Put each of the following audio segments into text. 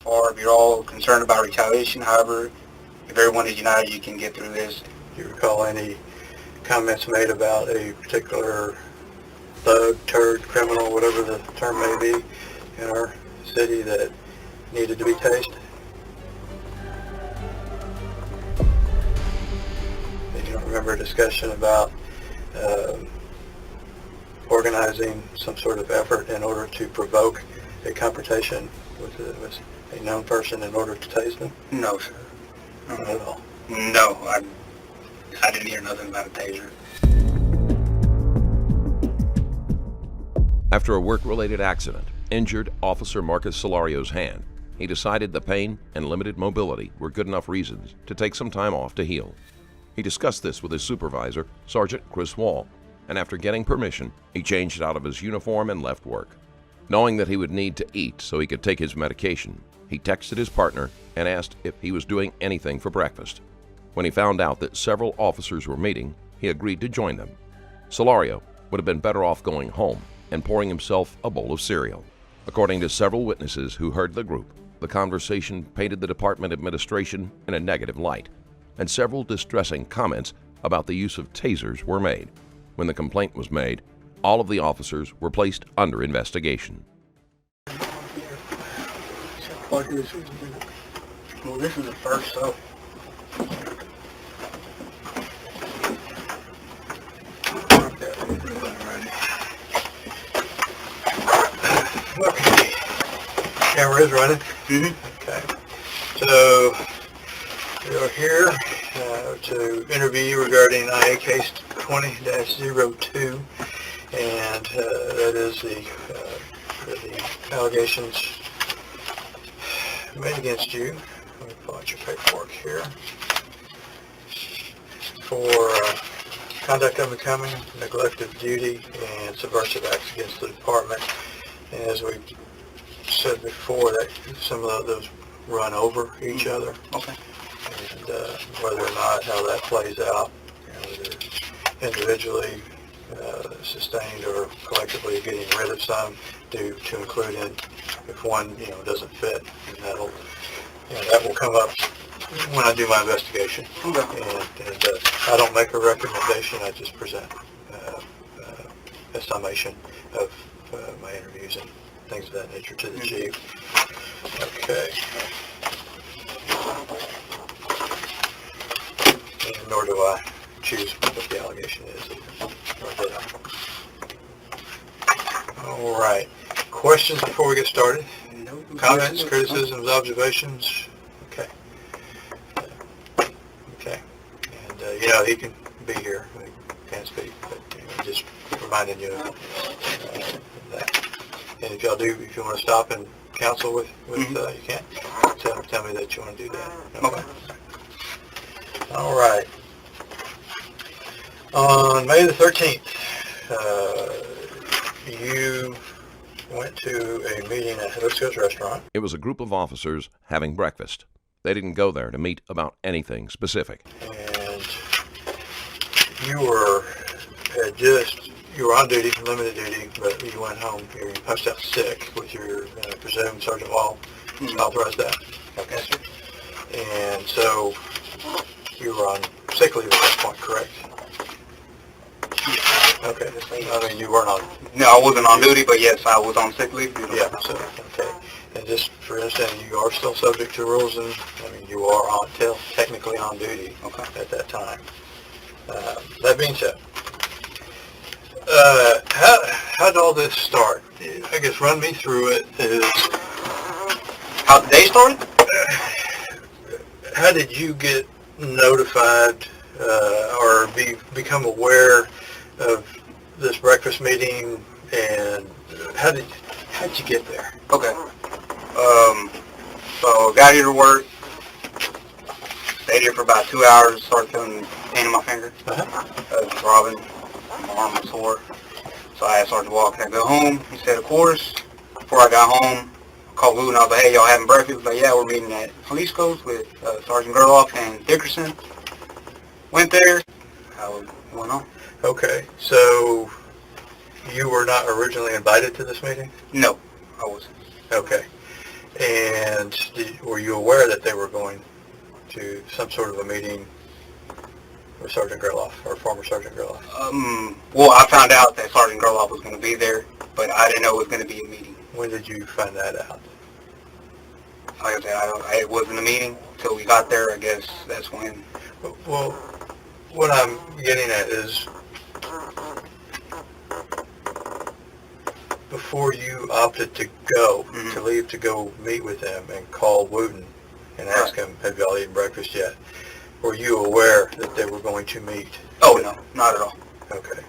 far. If you're all concerned about retaliation, however, if everyone is united, you can get through this. Do you recall any comments made about a particular thug, turd, criminal, whatever the term may be, in our city that needed to be tased? And you don't remember a discussion about organizing some sort of effort in order to provoke a confrontation with a known person in order to tase them? No, sir. Not at all. No, I didn't hear nothing about a taser. After a work-related accident injured Officer Marcus Solorio's hand, he decided the pain and limited mobility were good enough reasons to take some time off to heal. He discussed this with his supervisor, Sergeant Chris Wall, and after getting permission, he changed out of his uniform and left work. Knowing that he would need to eat so he could take his medication, he texted his partner and asked if he was doing anything for breakfast. When he found out that several officers were meeting, he agreed to join them. Solorio would have been better off going home and pouring himself a bowl of cereal. According to several witnesses who heard the group, the conversation painted the department administration in a negative light, and several distressing comments about the use of tasers were made. When the complaint was made, all of the officers were placed under investigation. Well, this is the first, so. Okay. Camera is running. Okay. So we are here to interview you regarding IA case 20-02, and that is the allegations made against you. Let me pull out your paperwork here. For conduct unbecoming, neglect of duty, and subversive acts against the department. And as we said before, that some of those run over each other. Okay. And whether or not how that plays out, whether individually sustained or collectively getting rid of some to include in if one doesn't fit, and that will come up when I do my investigation. Okay. And I don't make a recommendation, I just present a summation of my interviews and things of that nature to the chief. Okay. And nor do I choose what the allegation is either. Nor did I. All right. Questions before we get started? No. Comments, criticisms, observations? Okay. Okay. And, he can be here. He can't speak, but just reminding you of that. And if you want to stop and counsel with you can. Tell me that you want to do that. Okay. All right. On May the 13th, you went to a meeting at Hibisco's restaurant. It was a group of officers having breakfast. They didn't go there to meet about anything specific. And you were on duty, limited duty, but you went home. You punched out sick with your presumed Sergeant Wall. Authorized that. Okay. And so you were on sick leave at that point, correct? Okay. I mean, you weren't on. No, I wasn't on duty, but yes, I was on sick leave. Yeah. So okay. And just for instance, you are still subject to rules, and you are technically on duty at that time. That being said, how did all this start? I guess run me through it. How the day started? How did you get notified or become aware of this breakfast meeting, and how did you get there? Okay. So got here to work, stayed here for about 2 hours, started feeling pain in my finger. Throbbing, my arm was sore. So I started walking. I go home. He said, of course. Before I got home, I called Lou and I was like, hey, y'all having breakfast? Like, yeah, we're meeting at Jalisco's with Sergeant Gerloff and Dickerson. Went there. How it went on. Okay, so you were not originally invited to this meeting? No, I wasn't. Okay. And were you aware that they were going to some sort of a meeting with Sergeant Gerloff, or former Sergeant Gerloff? Well, I found out that Sergeant Gerloff was going to be there, but I didn't know it was going to be a meeting. When did you find that out? Like I said, it wasn't a meeting until we got there. I guess that's when. Well, what I'm getting at is, before you opted to go, to leave to go meet with them and call Wooten and ask him, have y'all eaten breakfast yet? Were you aware that they were going to meet? Oh, no, not at all. Okay.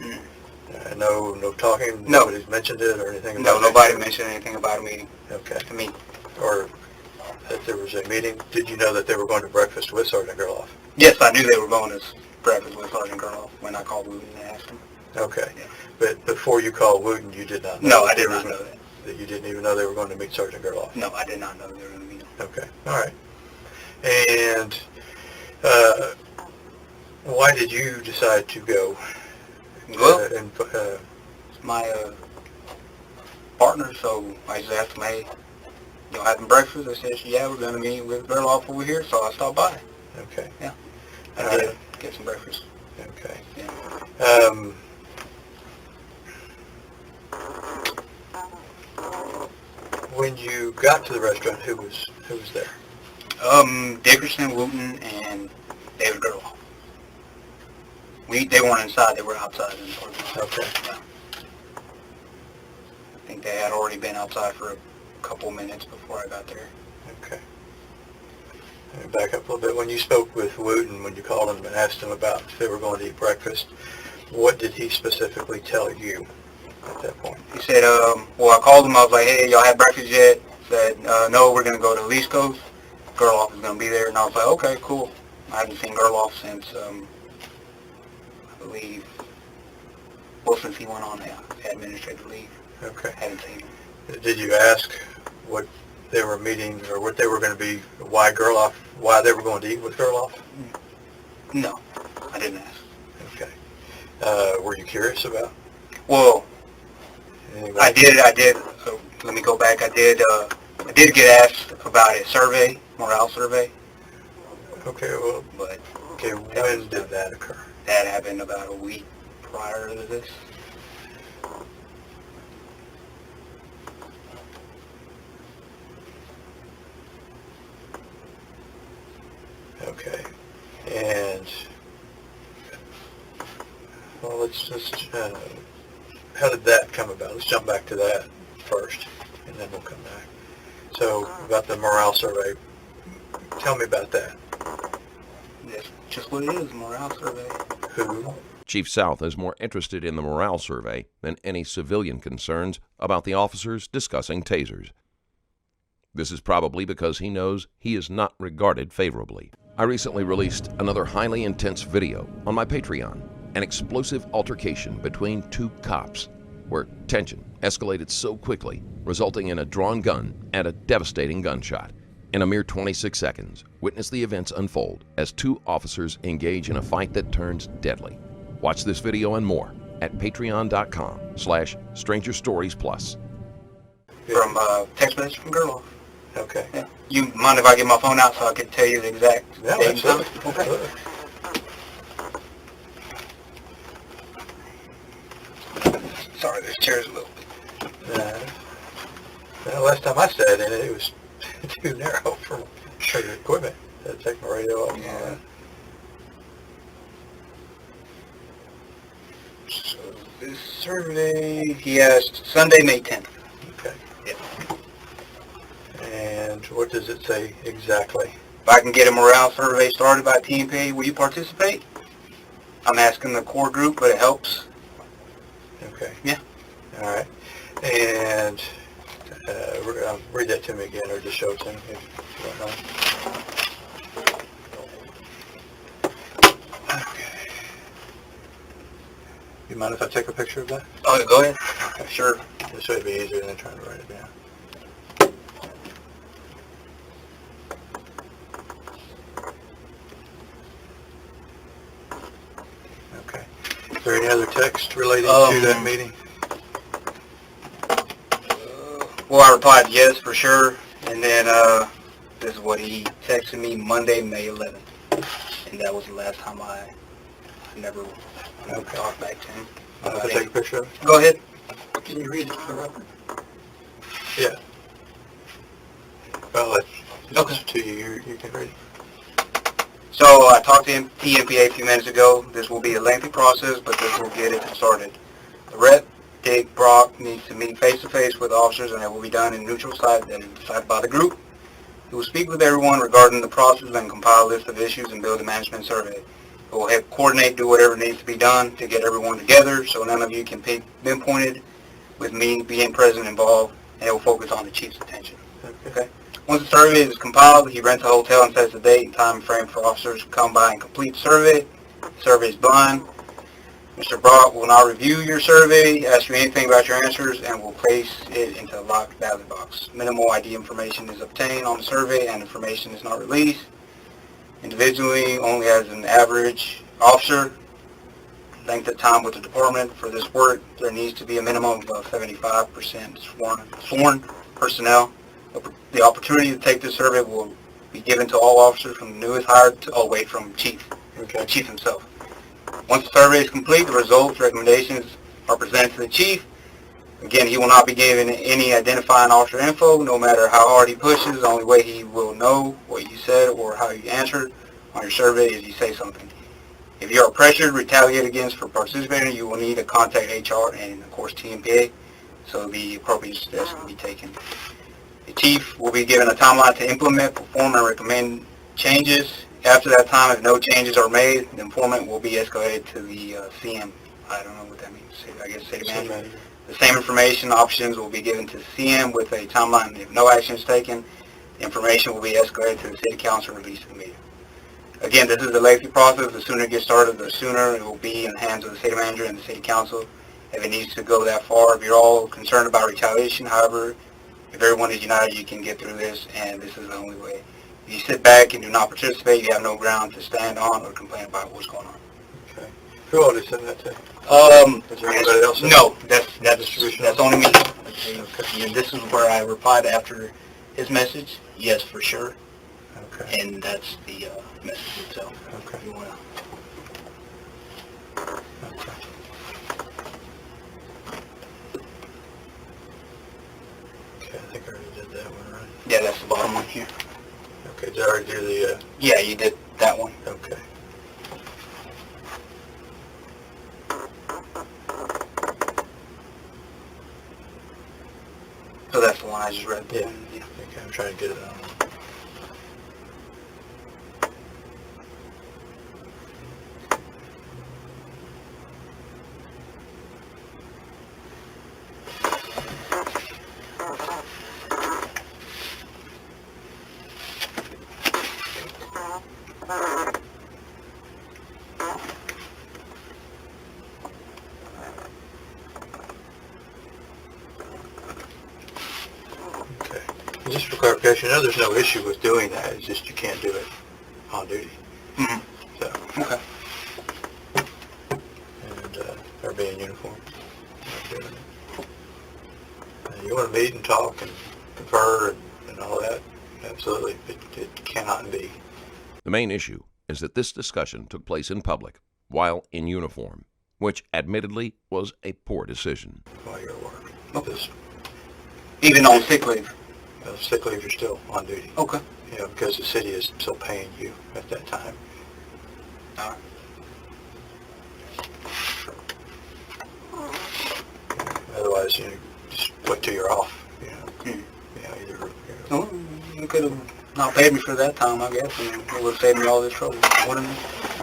No talking? No. Nobody's mentioned it or anything about it? No, nobody mentioned anything about a meeting. Okay. To me. Or that there was a meeting? Did you know that they were going to breakfast with Sergeant Gerloff? Yes, I knew they were going to breakfast with Sergeant Gerloff when I called Wooten and asked him. Okay. Yeah. But before you called Wooten, you did not know? No, I did not know that. That you didn't even know they were going to meet Sergeant Gerloff? No, I did not know they were going to meet him. Okay. All right. And why did you decide to go? Well, my partner, so I just asked him, hey, y'all having breakfast? I said, yeah, we're going to meet with Gerloff over here, so I stopped by. Okay. Yeah. I did get some breakfast. Okay. Yeah. When you got to the restaurant, who was there? Dickerson, Wooten, and David Gerloff. They weren't inside, they were outside in the parking lot. Okay. Yeah. I think they had already been outside for a couple minutes before I got there. Okay. Let me back up a little bit. When you spoke with Wooten, when you called him and asked him about if they were going to eat breakfast, what did he specifically tell you at that point? He said, well, I called him, I was like, hey, y'all had breakfast yet? He said, no, we're going to go to the East Coast. Gerloff is going to be there. And I was like, okay, cool. I haven't seen Gerloff since, I believe, well, since he went on administrative leave. Okay. I haven't seen him. Did you ask what they were meeting, or what they were going to be, why they were going to eat with Gerloff? No, I didn't ask. Okay. Were you curious about? Well, Anybody? I did, let me go back. I did get asked about a survey, morale survey. Okay, well, But okay, when did that occur? that happened about a week prior to this. Okay, and, well, let's how did that come about? Let's jump back to that first, and then we'll come back. So, about the morale survey, tell me about that. That's just what it is, morale survey. Who? Chief South is more interested in the morale survey than any civilian concerns about the officers discussing tasers. This is probably because he knows he is not regarded favorably. I recently released another highly intense video on my Patreon, an explosive altercation between two cops, where tension escalated so quickly, resulting in a drawn gun and a devastating gunshot. In a mere 26 seconds, witness the events unfold as two officers engage in a fight that turns deadly. Watch this video and more at patreon.com/strangerstoriesplus. From text message from Gerloff. Okay. Yeah. You mind if I get my phone out so I can tell you the exact Yeah, date and time? absolutely. Okay. Absolutely. Sorry, this chair's a little Well, last time I sat in it, it was too narrow for the equipment. I had to take my radio off and all that. So this survey, he asked Sunday, May 10th. Okay. Yeah. And what does it say exactly? If I can get a morale survey started by TMPA, will you participate? I'm asking the core group, but it helps. Okay. Yeah. All right. And read that to me again, or just show it to me if you don't mind. Okay. You mind if I take a picture of that? Oh, go ahead. Okay. Sure. This way it'd be easier than trying to write it down. Okay. Is there any other text relating to that meeting? Well, I replied yes for sure, and then this is what he texted me Monday, May 11th. And that was the last time I never talked back to him. Can I take a picture of it? Go ahead. Can you read it for the record? Yeah. Well, it's Okay. to you. You can read it. So I talked to TMPA a few minutes ago. This will be a lengthy process, but this will get it started. The rep, Dick Brock, needs to meet face-to-face with officers, and it will be done in neutral site that is decided by the group. He will speak with everyone regarding the process and compile a list of issues and build a management survey. He will help coordinate, do whatever needs to be done to get everyone together so none of you can pinpoint it with me being present involved, and it will focus on the chief's attention. Okay? Once the survey is compiled, he rents a hotel and sets a date and time frame for officers to come by and complete the survey. The survey is blind. Mr. Brock will not review your survey, ask you anything about your answers, and will place it into a locked ballot box. Minimal ID information is obtained on the survey and information is not released. Individually, only as an average officer, length of time with the department for this work, there needs to be a minimum of 75% sworn personnel. The opportunity to take this survey will be given to all officers from the newest hire to, from chief, the chief himself. Once the survey is complete, the results, recommendations are presented to the chief. Again, he will not be given any identifying officer info, no matter how hard he pushes. The only way he will know what you said or how you answered on your survey is you say something. If you are pressured, retaliated against for participating, you will need to contact HR and, of course, TMPA, so the appropriate steps will be taken. The chief will be given a timeline to implement, perform, and recommend changes. After that time, if no changes are made, the informant will be escalated to the CM. I don't know what that means. I guess city manager. The same information options will be given to CM with a timeline. If no action is taken, the information will be escalated to the city council and released to the media. Again, this is a lengthy process. The sooner it gets started, the sooner it will be in the hands of the city manager and the city council if it needs to go that far. If you're all concerned about retaliation, however, if everyone is united, you can get through this, and this is the only way. If you sit back and do not participate, you have no ground to stand on or complain about what's going on. Okay. Who all did you send that to? Is there anybody else? No, that's only me. Okay. And this is where I replied after his message, yes, for sure. Okay. And that's the message itself. Okay. You wanna... Okay. Okay, I think I already did that one, right? Yeah, that's the bottom one here. Okay, did I already do the, Yeah, you did that one. okay. So that's the one I just read. Yeah. Okay, I'm trying to get it on. Okay. And just for clarification, I know there's no issue with doing that, it's just you can't do it on duty. Mm-hmm. So, Okay. and or be in uniform. Not doing it. You want to meet and talk and confer and all that, absolutely. It cannot be. The main issue is that this discussion took place in public while in uniform, which admittedly was a poor decision. While you're at work. Okay. Even on sick leave? Sick leave, you're still on duty. Okay. You know, because the city is still paying you at that time. All right. Otherwise, just wait till you're off. Either. Well, you could have not paid me for that time, I guess, and it would have saved me all this trouble, wouldn't it?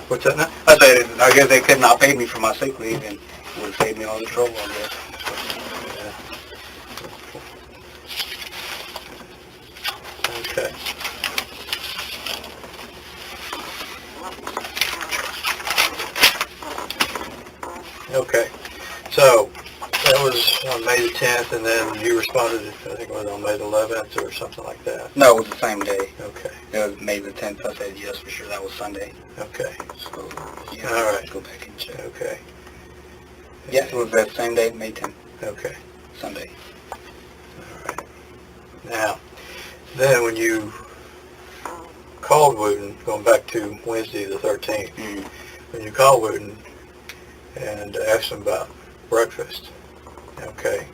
What's that now? I guess they could not pay me for my sick leave, and it would have saved me all this trouble, I guess. Okay. Okay. So that was on May the 10th, and then you responded, I think it was on May the 11th or something like that. No, it was the same day. Okay. It was May the 10th. I said yes for sure. That was Sunday. Okay. So, yeah, All right. let's go back and check. Okay. Yeah, it was that same day, May 10th, Okay. Sunday. All right. Now, Then when you called Wooten, going back to Wednesday the 13th, when you called Wooten and asked him about breakfast, okay,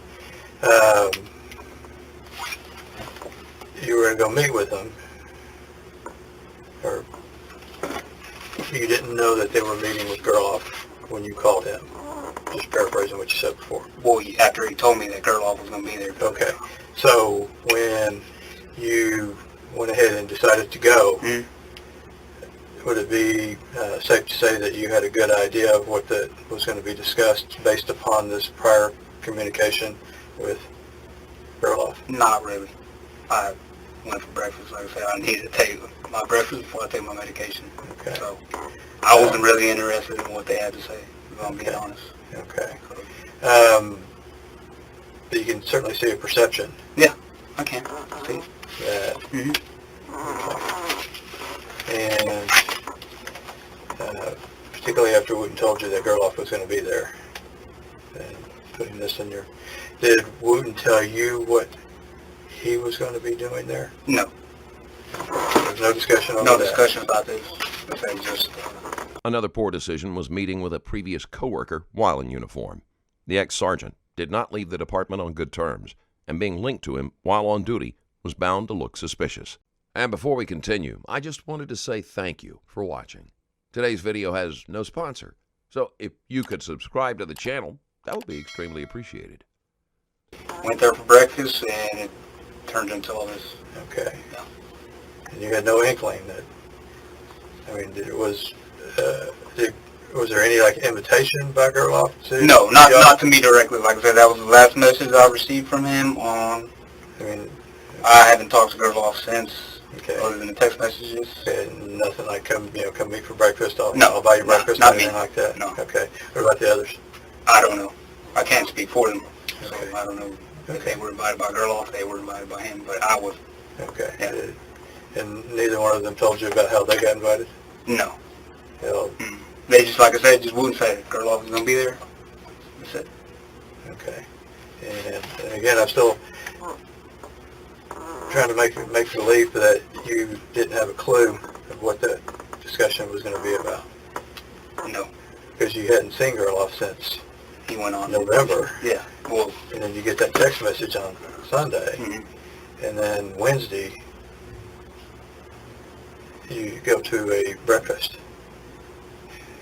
you were going to go meet with them, or you didn't know that they were meeting with Gerloff when you called him? Just paraphrasing what you said before. Well, after he told me that Gerloff was going to be there. Okay. So when you went ahead and decided to go, would it be safe to say that you had a good idea of what that was going to be discussed based upon this prior communication with Gerloff? Not really. I went for breakfast. Like I said, I needed to take my breakfast before I take my medication. Okay. So I wasn't really interested in what they had to say, if I'm being honest. Okay. But you can certainly see a perception. Yeah, I can. See? That, and particularly after Wooten told you that Gerloff was going to be there, and putting this in your... Did Wooten tell you what he was going to be doing there? No. There's no discussion over No that? discussion about this. Okay, just... Another poor decision was meeting with a previous coworker while in uniform. The ex-sergeant did not leave the department on good terms, and being linked to him while on duty was bound to look suspicious. And before we continue, I just wanted to say thank you for watching. Today's video has no sponsor, so if you could subscribe to the channel, that would be extremely appreciated. Went there for breakfast, and it turned into all this. Okay. Yeah. And you had no inkling that... I mean, was there any, like, invitation by Gerloff to... No, not to me directly. Like I said, that was the last message I received from him on... I mean... I haven't talked to Gerloff since, Okay. other than the text messages. And nothing like come meet for breakfast. I'll buy you No, breakfast. not Anything me. like that. No. Okay. What about the others? I don't know. I can't speak for them. So Okay. I don't know if they were invited by Gerloff, they were invited by him, but I was. Okay. Yeah. And neither one of them told you about how they got invited? No. Well, They just, like I said, just wouldn't say it. Gerloff was going to be there. That's it. okay. And again, I'm still trying to make believe that you didn't have a clue of what that discussion was going to be about. No. Because you hadn't seen Gerloff since He went on. November. Yeah. Well, And then you get that text message on Sunday. And then Wednesday, you go to a breakfast.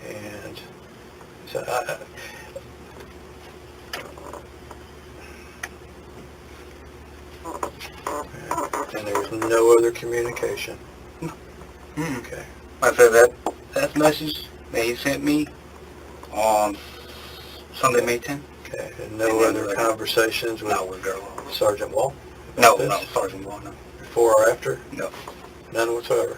And so and there was no other communication. Okay. like I said, that message that he sent me on Sunday, May 10th. Okay. And no other conversations with Not with Gerloff. Sergeant Wall? No, about no, this? Sergeant Wall, no. Before or after? No. None whatsoever?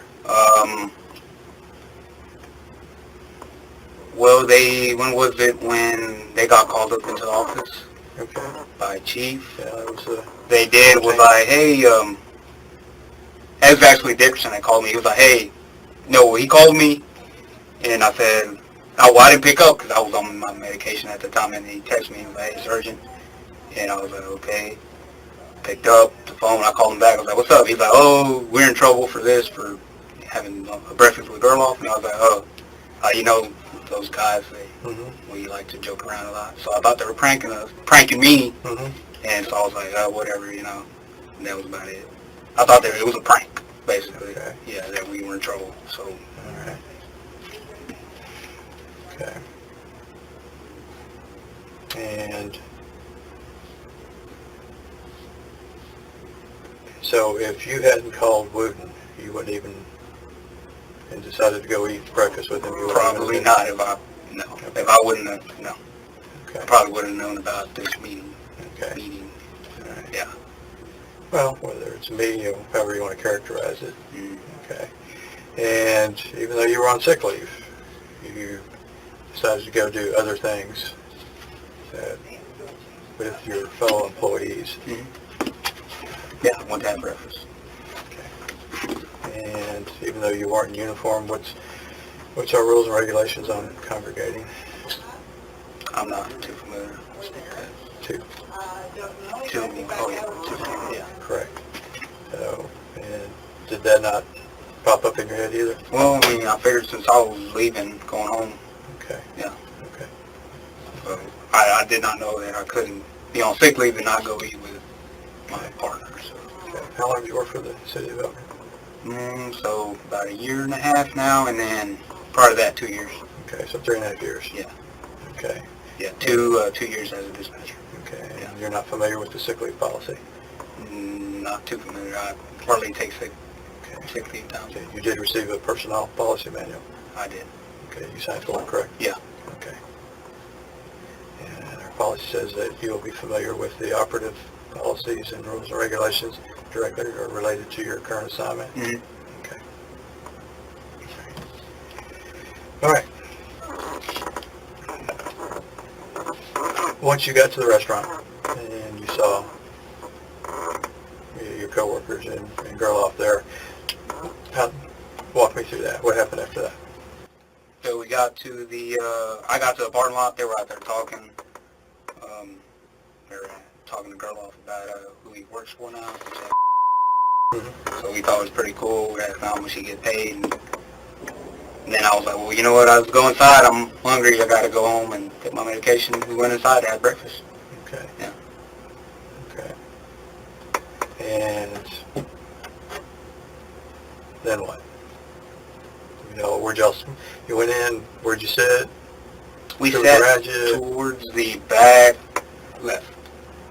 Well, when was it when they got called up into the office Okay. by Chief? Yeah, that was They did was like, hey, it was actually Dickerson that called me. He was like, hey, no, he called me, and I said, I didn't pick up because I was on my medication at the time, and he texted me, he was like, hey, it's urgent, and I was like, okay. Picked up the phone, I called him back, I was like, what's up? He's like, oh, we're in trouble for this, for having a breakfast with Gerloff, and I was like, oh, you know, those guys, we like to joke around a lot, so I thought they were pranking me, and so I was like, oh, whatever, you know, and that was about it. I thought it was a prank, basically, yeah, that we were in trouble, so. All right. Okay. And so if you hadn't called Wooten, you wouldn't even, and decided to go eat breakfast with him, you wouldn't Probably even... not if I wouldn't have, no. Okay. I probably wouldn't have known about this meeting. Okay. All right. Yeah. Well, whether it's me or however you want to characterize it. Okay. And even though you were on sick leave, you decided to go do other things with your fellow employees. Yeah, I went to have breakfast. Okay. And even though you weren't in uniform, what's our rules and regulations on congregating? I'm not too familiar with that. Two. Oh, yeah. Two. Yeah. Correct. So, did that not pop up in your head either? Well, I mean, I figured since I was leaving, going home, Okay. yeah. Okay. So I did not know that I couldn't be on sick leave and not go eat with my partner. So, Okay. How long have you worked for the city of Elkhorn? So about a year and a half now, and then prior to that, 2 years. Okay, so 3.5 years. Yeah. Okay. Yeah, 2 years as a dispatcher. Okay. And Yeah. you're not familiar with the sick leave policy? Not too familiar. I hardly take sick leave time. Okay. You did receive a personnel policy manual? I did. Okay. You signed for it, correct? Yeah. Okay. And our policy says that you'll be familiar with the operative policies and rules and regulations directly or related to your current assignment? Mm-hmm. Okay. All right. Once you got to the restaurant and you saw your coworkers and girl off there, walk me through that. What happened after that? So we got to I got to the parking lot. They were out there talking. They were talking to the girl off about who he works for now. Mm-hmm. So we thought it was pretty cool. We asked how much he get paid. And then I was like, well, you know what? I was going inside. I'm hungry. I got to go home and take my medication. We went inside and had breakfast. Okay. Yeah. Okay. And then what? You know, you went in, where'd you sit? We To the sat garage, towards the back left.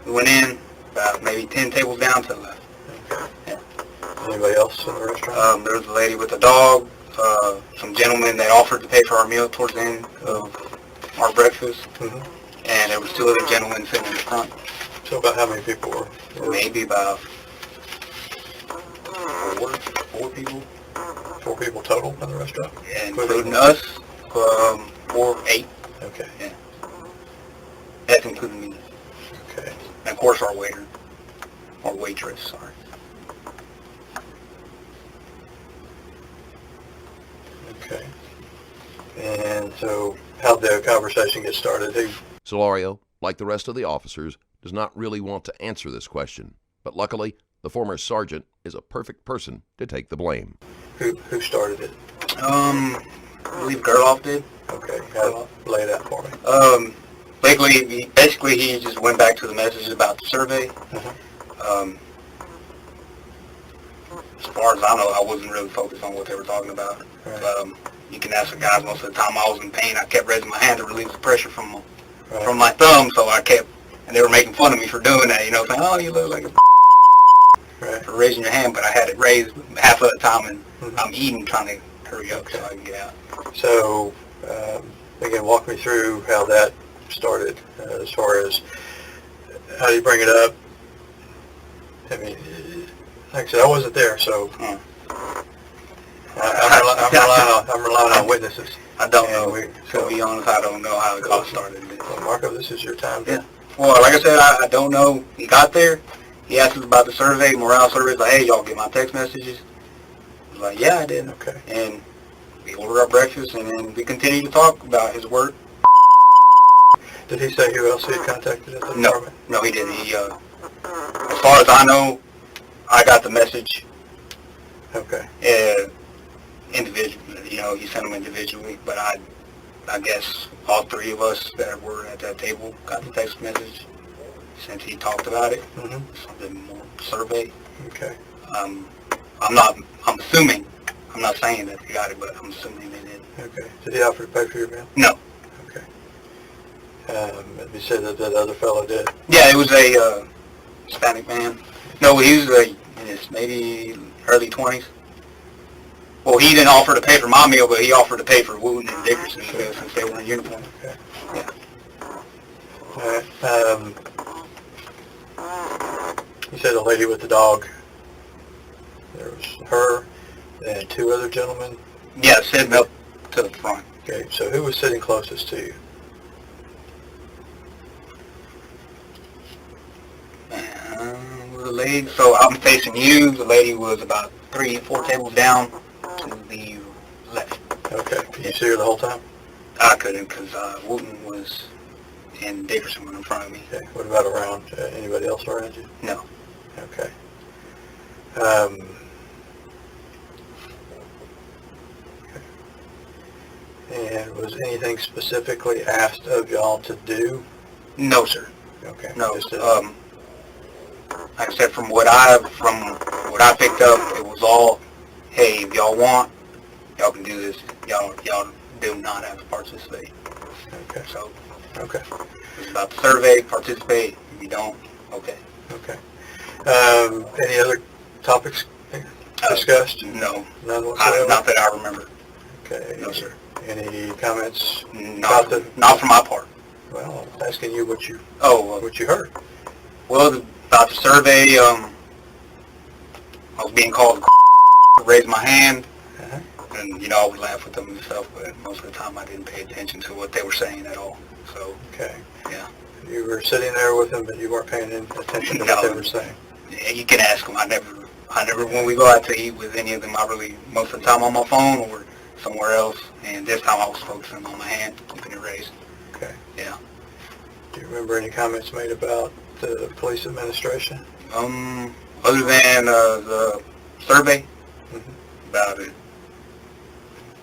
We went in about maybe 10 tables down to the left. Okay. Yeah. Anybody else in the restaurant? There was a lady with a dog, some gentlemen that offered to pay for our meal towards the end of our breakfast, Mm-hmm. and there was 2 other gentlemen sitting in the front. So about how many people were? Maybe about 4 people, 4 people total in the restaurant? including us, 8. Okay. Yeah. That's including me. Okay. And of course our waiter, or waitress, sorry. Okay. And so how'd the conversation get started? Solorio, like the rest of the officers, does not really want to answer this question, but luckily, the former sergeant is a perfect person to take the blame. Who started it? I believe Gerloff did. Okay. Lay it out for me. Basically, he just went back to the messages about the survey. Uh-huh. As far as I know, I wasn't really focused on what they were talking about. Right. You can ask the guys, most of the time I was in pain. I kept raising my hand to relieve the pressure from Right. my thumb, so I kept, and they were making fun of me for doing that, saying, oh, you look like a Right. for raising your hand, but I had it raised half of the time, and Mhm. I'm eating, trying to hurry up so I can get out. So, again, walk me through how that started, as far as how do you bring it up? I mean, like I said, I wasn't there, so I'm relying on witnesses. I don't And know. To be honest, I don't know how it got started. Well, Marco, this is your time. Yeah. Well, like I said, I don't know. He got there. He asked us about the survey, morale survey. Like, hey, y'all get my text messages? I was like, yeah, I did. Okay. And we ordered our breakfast, and then we continued to talk about his work. Did he say who else he had contacted at the No, department? no, he didn't. As far as I know, I got the message Okay. individually. He sent them individually, but I guess all 3 of us that were at that table got the text message since he talked about it. Mm-hmm. Something more survey. Okay. I'm assuming, I'm not saying that they got it, but I'm assuming they did. Okay. Did he offer to pay for your meal? No. Okay. You said that other fellow did? Yeah, it was a Hispanic man. No, he was in his maybe early 20s. Well, he didn't offer to pay for my meal, but he offered to pay for Wooten and Dickerson since they were in uniform. Okay. Yeah. All right. You said the lady with the dog. There was her and 2 other gentlemen. Yeah, sitting up to the front. Okay, so who was sitting closest to you? The lady, so I'm facing you. The lady was about 3-4 tables down to the left. Okay, could you see her the whole time? I couldn't because Wooten was and Dickerson were in front of me. Okay, what about around, anybody else around you? No. Okay. And was anything specifically asked of y'all to do? No, sir. Okay. No. Just, Like I said, from what I picked up, it was all, hey, if y'all want, y'all can do this. Y'all do not have to participate. okay. So Okay. it's about the survey, participate. If you don't, okay. Okay. Any other topics discussed? No. None whatsoever? Not that I remember. Okay. No, sir. Any comments? Not for my part. Well, I'm asking you what you Oh, heard. well, about the survey, I was being called to raise my hand, Uh-huh. and, I would laugh with them and stuff, but most of the time I didn't pay attention to what they were saying at all. So, Okay. yeah. You were sitting there with them, but you weren't paying any attention to No. what they were saying. Yeah, you can ask them. I never, when we go out to eat with any of them, most of the time on my phone or somewhere else, and this time I was focusing on my hand, keeping it raised. Okay. Yeah. Do you remember any comments made about the police administration? Other than the survey, about it.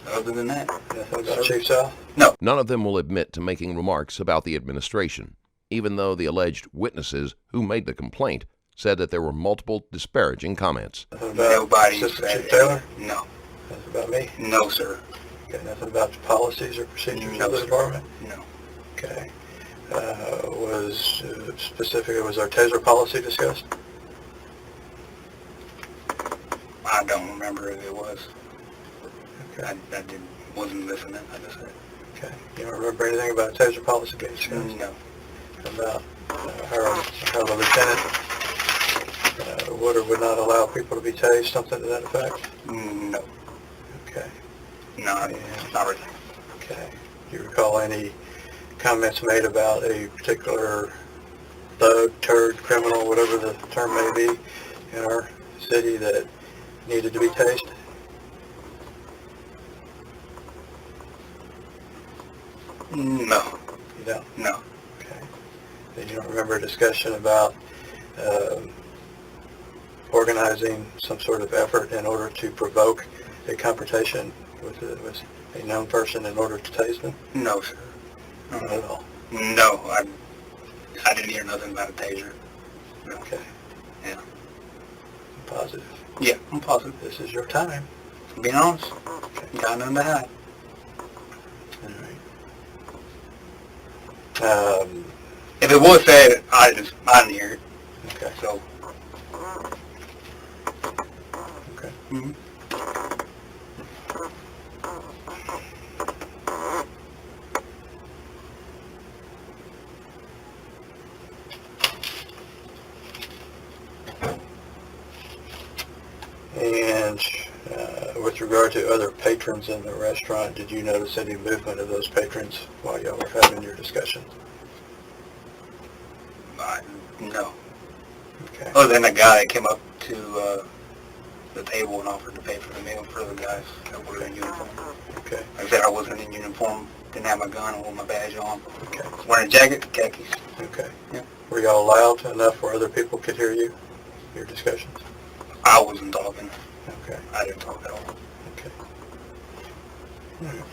Other than that, Nothing about Chief Sal? None of them will admit to making remarks about the administration, even though the alleged witnesses who made the complaint said that there were multiple disparaging comments. Nothing about nobody Assistant said Chief Taylor? No. Nothing about me? No, sir. Okay. Nothing about the policies or procedures No, of the sir. department? No. Okay. Was our Taser policy discussed? I don't remember if it was. Okay. I wasn't listening. I just said Okay. You don't remember anything about a Taser policy being discussed? no. About how the lieutenant would or would not allow people to be tased, something to that effect? No. Okay. No, not really. Okay. Do you recall any comments made about a particular thug, turd, criminal, whatever the term may be, in our city that needed to be tased? No. You don't? No. Okay. Then you don't remember a discussion about organizing some sort of effort in order to provoke a confrontation with a known person in order to tase them? No, sir. Not at all. No, I didn't hear nothing about a taser. No. Okay. Yeah. Positive. Yeah, I'm positive. This is your time. Being honest, Okay. got nothing to hide. All right. If it was said, I didn't hear it. Okay. So. Okay. Mm-hmm. And with regard to other patrons in the restaurant, did you notice any movement of those patrons while y'all were having your discussion? No. Okay. Other than the guy that came up to the table and offered to pay for the meal for the guys that were in uniform. Okay. Like I said, I wasn't in uniform, didn't have my gun or my badge on. Okay. Wearing a jacket, khakis. Okay. Yeah. Were y'all loud enough where other people could hear you, your discussions? I wasn't talking. Okay. I didn't talk at all. Okay. All right.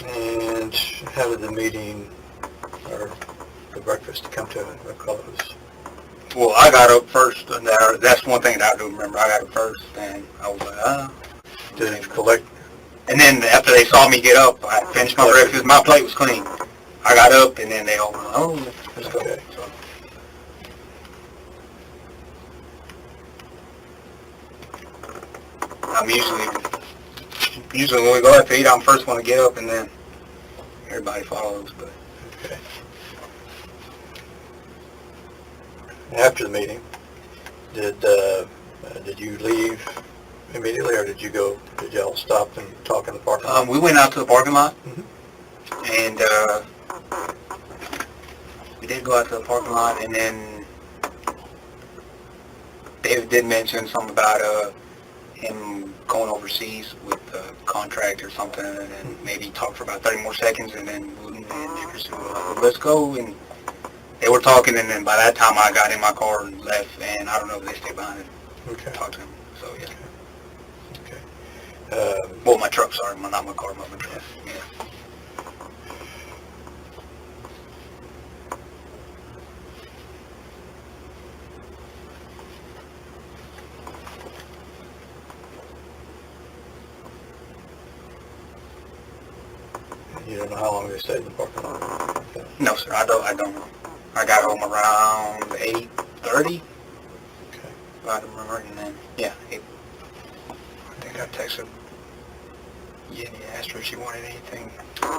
And how did the meeting or the breakfast come to a close? Well, I got up first, and that's one thing that I do remember. I got up first, and I was like, Did it collect? And then after they saw me get up, I finished my breakfast. My plate was clean. I got up, and then they all went, let's go. Okay. So, I'm usually when we go out to eat, I'm the first one to get up, and then everybody follows. But Okay. After the meeting, did you leave immediately, or did y'all stop and talk in the parking lot? We went out to the parking lot, Mhm. and we did go out to the parking lot, and then David did mention something about him going overseas with a contract or something, and then maybe talk for about 30 more seconds, and then they said, well, let's go, and they were talking, and then by that time I got in my car and left, and I don't know if they stayed behind and Okay. talked to him, so yeah. Okay. Well, my truck, sorry, not my car, but my truck, yeah. You don't know how long they stayed in the parking lot? Okay. No, sir, I don't know. I got home around 8:30, Okay. if I remember, and then, yeah, I think I texted Yenny, asked her if she wanted anything to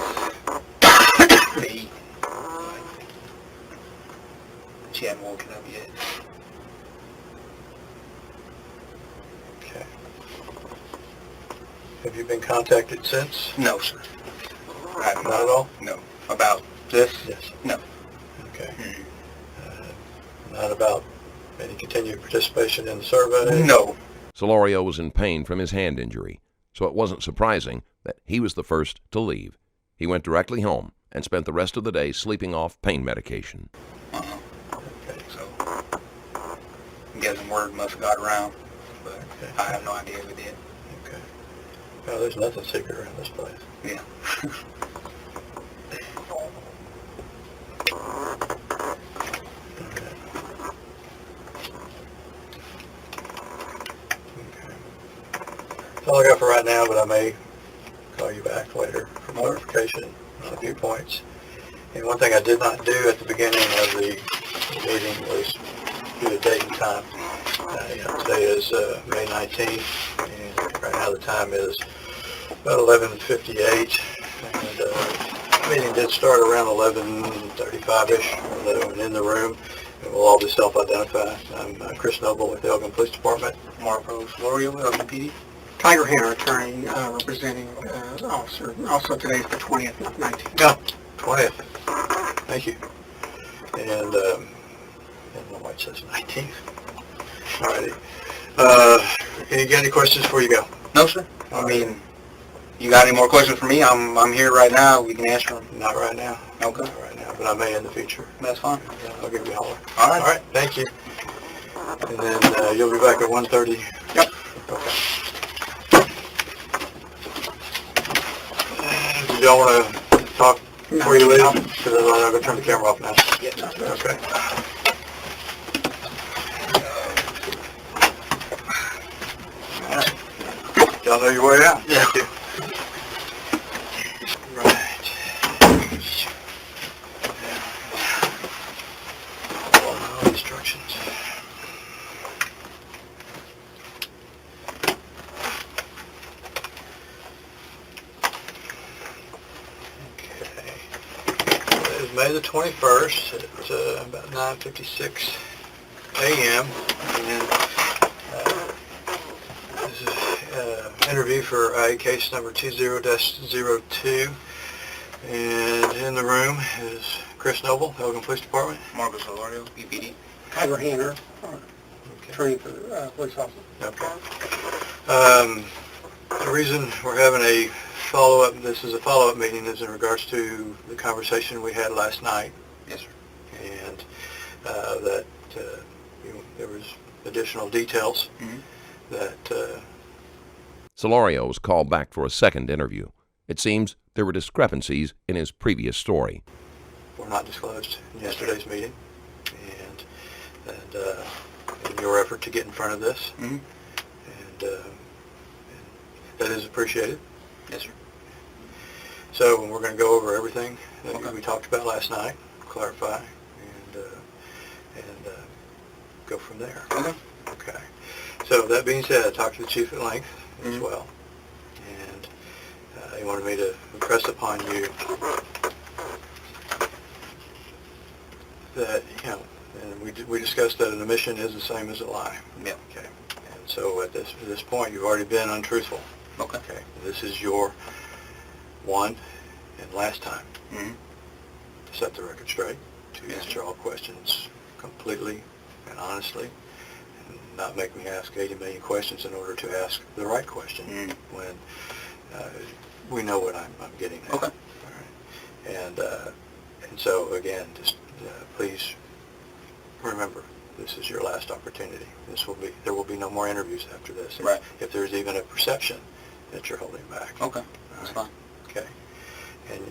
eat. But she hadn't woken up yet. Okay. Have you been contacted since? No, sir. I have Not at all? No. About this? Yes. No. Okay. Mm. Not about any continued participation in the survey? No. Solorio was in pain from his hand injury, so it wasn't surprising that he was the first to leave. He went directly home and spent the rest of the day sleeping off pain medication. Uh-huh. Okay. So, I'm guessing word must have got around, but Okay. I have no idea if it did. Okay. Well, there's nothing secret around this place. Yeah. Okay. That's all I got for right now, but I may call you back later for clarification on a few points. And one thing I did not do at the beginning of the meeting was do the date and time. Today is May 19th, and right now the time is about 11:58, and the meeting did start around 11:35-ish, and in the room, and we'll all be self-identified. I'm Chris Noble with the Elgin Police Department. Marcus Solorio, LGPD. Tiger Hanner, attorney, representing officer. Also, today's the 20th, not 19th. No, 20th. Thank you. And my wife says 19th. All righty. You got any questions before you go? No, sir. I mean, you got any more questions for me? I'm here right now. We can answer them. Not right now. Okay. Not right now, but I may in the future. That's fine. I'll give you a holler. All right. All right, thank you. And then you'll be back at 1:30? Yep. Okay. Do y'all want to talk before you leave? Because I'm going to turn the camera off now. Yeah, no, sir. Okay. All right. Y'all know your way out? Yeah. Thank you. Right. Follow instructions. Okay. It is May the 21st. It's about 9:56 a.m. And this is interview for case number 20-02. And in the room is Chris Noble, Elgin Police Department. Marcus Solorio, EPD. Tiger Hanner, attorney for police officer. Okay. The reason we're having a follow-up, this is a follow-up meeting, is in regards to the conversation we had last night. Yes, sir. And that there was additional details that Solorio was called back for a second interview. It seems there were discrepancies in his previous story. were not disclosed in yesterday's meeting. And in your effort to get in front of this. And that is appreciated. Yes, sir. So we're going to go over everything that Okay. we talked about last night, clarify, and go from there. Okay. Okay. So that being said, I talked to the chief at length as well, and he wanted me to impress upon you that, and we discussed that an omission is the same as a lie. Yeah. Okay. And So at this point, you've already been untruthful. Okay. Okay. This is your one and last time. Mm-hmm. To set the record straight, to Yes, answer all questions completely and honestly, and not make me ask 80 million questions in order to ask the right question when we know what I'm getting at. Okay. All right. And so again, just please remember, this is your last opportunity. There will be no more interviews after this. Right. If there's even a perception that you're holding back. Okay. That's fine. Okay. And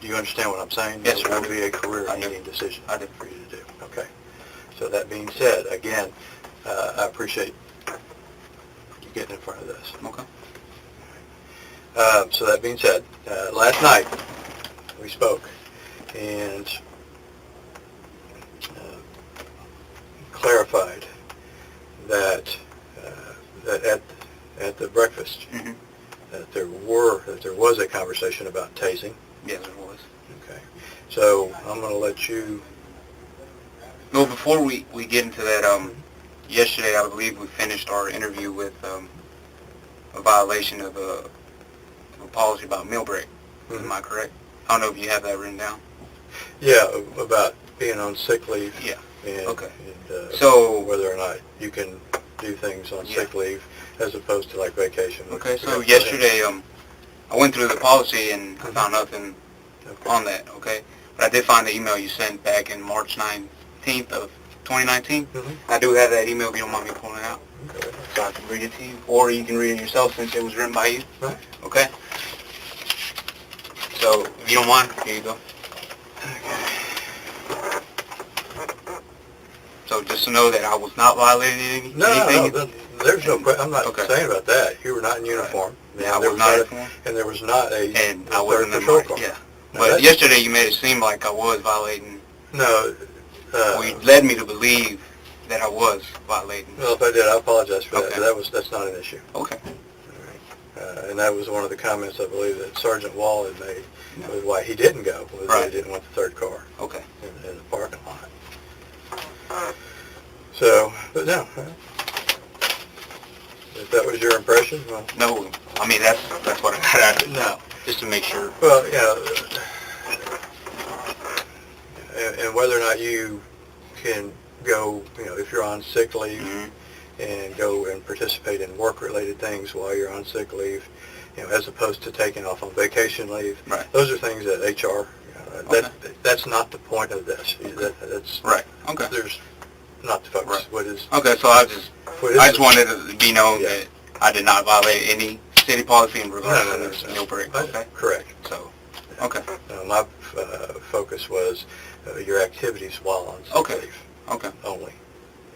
do you understand what I'm saying? Yes, sir. It will be a career-ending decision for you to do. Okay. So that being said, again, I appreciate you getting in front of this. Okay. So that being said, last night we spoke and clarified that at the breakfast that there was a conversation about tasing. Yes, it was. Okay. So I'm going to let you. No, before we get into that, yesterday I believe we finished our interview with a violation of a policy about meal break. Am I correct? I don't know if you have that written down. Yeah, about being on sick leave. Yeah. And, Okay. And, so whether or not you can do things on sick leave as opposed to like vacation. Okay. So yesterday, I went through the policy and I found nothing on that. Okay. But I did find the email you sent back in March 19th of 2019. I do have that email if you don't mind me pulling it out. Okay. So I can read it to you, or you can read it yourself since it was written by you. Right. Okay. So if you don't mind, here you go. So just to know that I was not violating anything. No, there's no question. I'm not Okay. saying about that. You were not in uniform. Right. Yeah, I was not in uniform. And there was not a And I wasn't in patrol my, car. yeah. Now But yesterday you made it seem like I was violating. No. Well, you led me to believe that I was violating. Well, if I did, I apologize for that. Okay. But that's not an issue. Okay. All right. And that was one of the comments I believe that Sergeant Wall had made. Was why he didn't go. Was that he didn't want the third car. Okay. In the parking lot. So, but no. If that was your impression, well. No, I mean that's what I got out of it. No. Just to make sure. Well, and whether or not you can go, if you're on sick leave and go and participate in work-related things while you're on sick leave, as opposed to taking off on vacation leave. Right. Those are things that HR. That's not the point of this. That's right. Okay. There's not the focus. Right. What is? Okay, so I just wanted to be known that I did not violate any city policy in regards to this meal break. Okay. Correct. So. Okay. My focus was your activities while on sick leave. Okay. Only.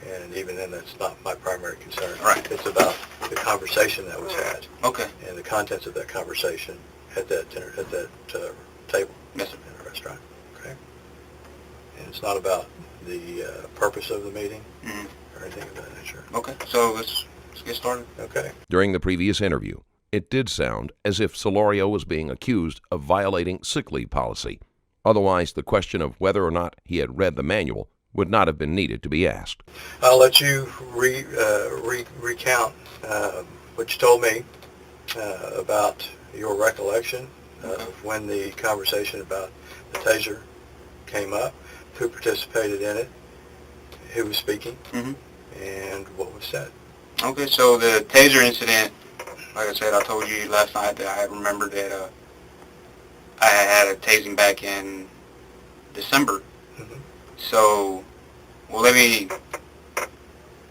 And even then, that's not my primary concern. Right. It's about the conversation that was had. Okay. And the contents of that conversation at that dinner, table. Yes, sir. In a restaurant. Okay. And it's not about the purpose of the meeting or anything of that nature. Okay. So let's get started. Okay. During the previous interview, it did sound as if Solorio was being accused of violating sick leave policy. Otherwise, the question of whether or not he had read the manual would not have been needed to be asked. I'll let you recount what you told me about your recollection of when the conversation about the Taser came up, who participated in it, who was speaking, and what was said. Okay, so the Taser incident, like I said, I told you last night that I remembered that I had a tasing back in December. So, well, let me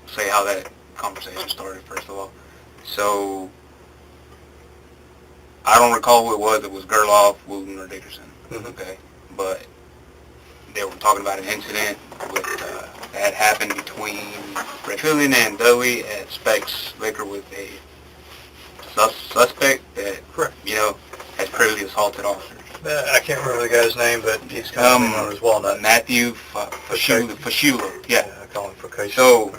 say how that conversation started, first of all. So, I don't recall who it was. It was Gerloff, Wooten, or Dickerson. Okay, but they were talking about an incident that happened between Red Fillion and Dudley at Specs Liquor with a suspect that, had previously assaulted officers. I can't remember the guy's name, but he's commonly known as Walnut. Matthew Fashula. Yeah. I call him Fashula. So,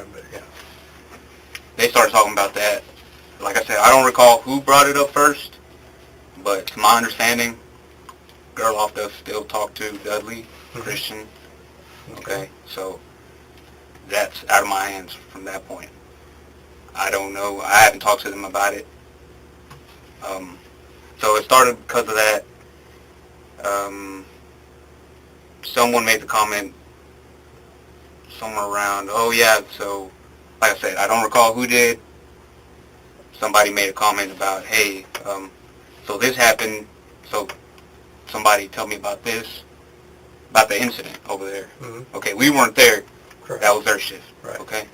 they started talking about that. Like I said, I don't recall who brought it up first, but to my understanding, Gerloff does still talk to Dudley, Christian. Okay, so that's out of my hands from that point. I don't know. I haven't talked to them about it. So it started because of that. Someone made the comment somewhere around, oh yeah, so, like I said, I don't recall who did. Somebody made a comment about, hey, so this happened, so somebody tell me about this, about the incident over there. Mm-hmm. Okay, we weren't there. Correct. That was their shift. Right. Okay?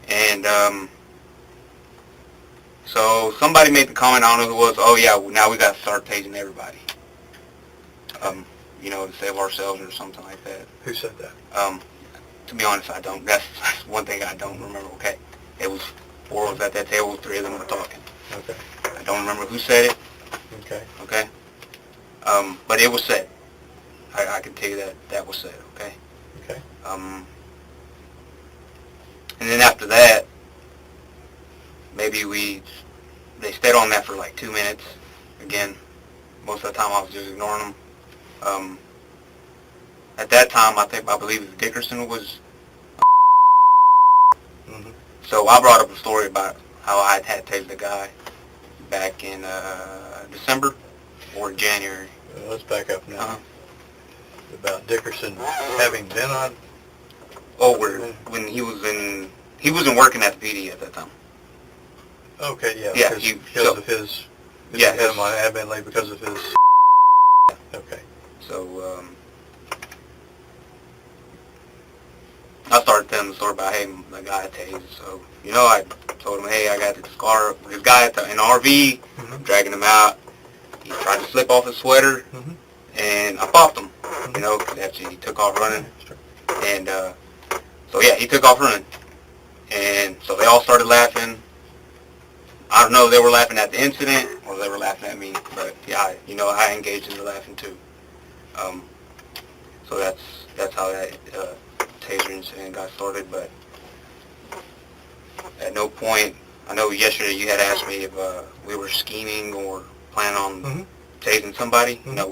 And, so somebody made the comment, I don't know who it was, oh yeah, now we got to start tasing everybody. You know, to save ourselves or something like that. Who said that? To be honest, I don't. That's one thing I don't remember. Okay, it was 4 of us at that table, 3 of them were talking. Okay. I don't remember who said it. Okay. Okay. But it was said. I can tell you that was said. Okay. Okay. And then after that, maybe they stayed on that for like 2 minutes. Again, most of the time I was just ignoring them. At that time, I believe Dickerson was. Mm-hmm. So I brought up a story about how I had tased the guy back in December or January. Let's back up now. Uh-huh. About Dickerson having been on. Oh, when he wasn't working at the PD at that time. Okay, yeah. Yeah, because of his. Yeah, had him on admin leave because of his. Okay. So I started telling the story about, hey, the guy tased. So, you know, I told him, hey, I got this guy in the RV, Mm-hmm. dragging him out. He tried to slip off his sweater, Mm-hmm. and I popped him. Mm-hmm. You know, after he took off running. Sure. And so, yeah, he took off running. And so they all started laughing. I don't know if they were laughing at the incident or they were laughing at me, but yeah, I engaged in the laughing too. So that's how that Taser incident got started. But at no point, I know yesterday you had asked me if we were scheming or planning on Mm-hmm. tasing somebody. Mm-hmm. No,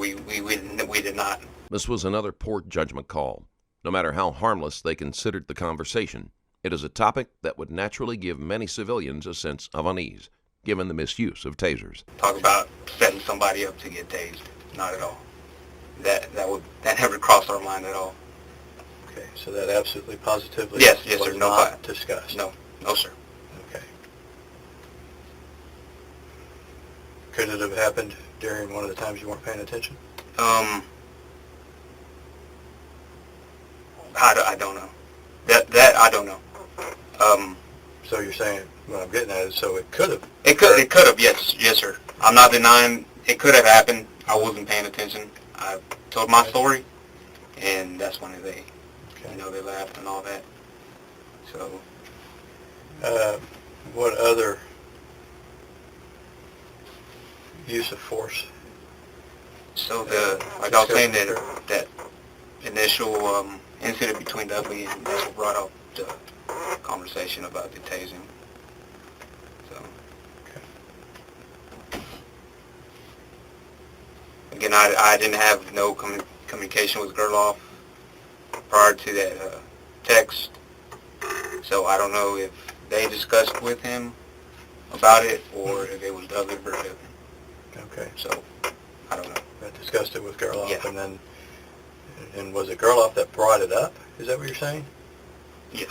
we did not. This was another poor judgment call. No matter how harmless they considered the conversation, it is a topic that would naturally give many civilians a sense of unease, given the misuse of tasers. Talk about setting somebody up to get tased. Not at all. That never crossed our mind at all. Okay, so that absolutely positively Yes, was sir. No, not discussed. No, sir. Okay. Could it have happened during one of the times you weren't paying attention? I don't know. That I don't know. So you're saying, what I'm getting at is, so it could have. It could have, yes, sir. I'm not denying it could have happened. I wasn't paying attention. I told my story, and that's when they, they laughed and all that. So. What other use of force? So like I was saying, that initial incident between Dudley and that's what brought up the conversation about the tasing. So. Again, I didn't have no communication with Gerloff prior to that text, so I don't know if they discussed with him about it or if it was Dudley Verbatim. Okay. So, I don't know. I discussed it with Gerloff, Yeah. and was it Gerloff that brought it up? Is that what you're saying? Yes.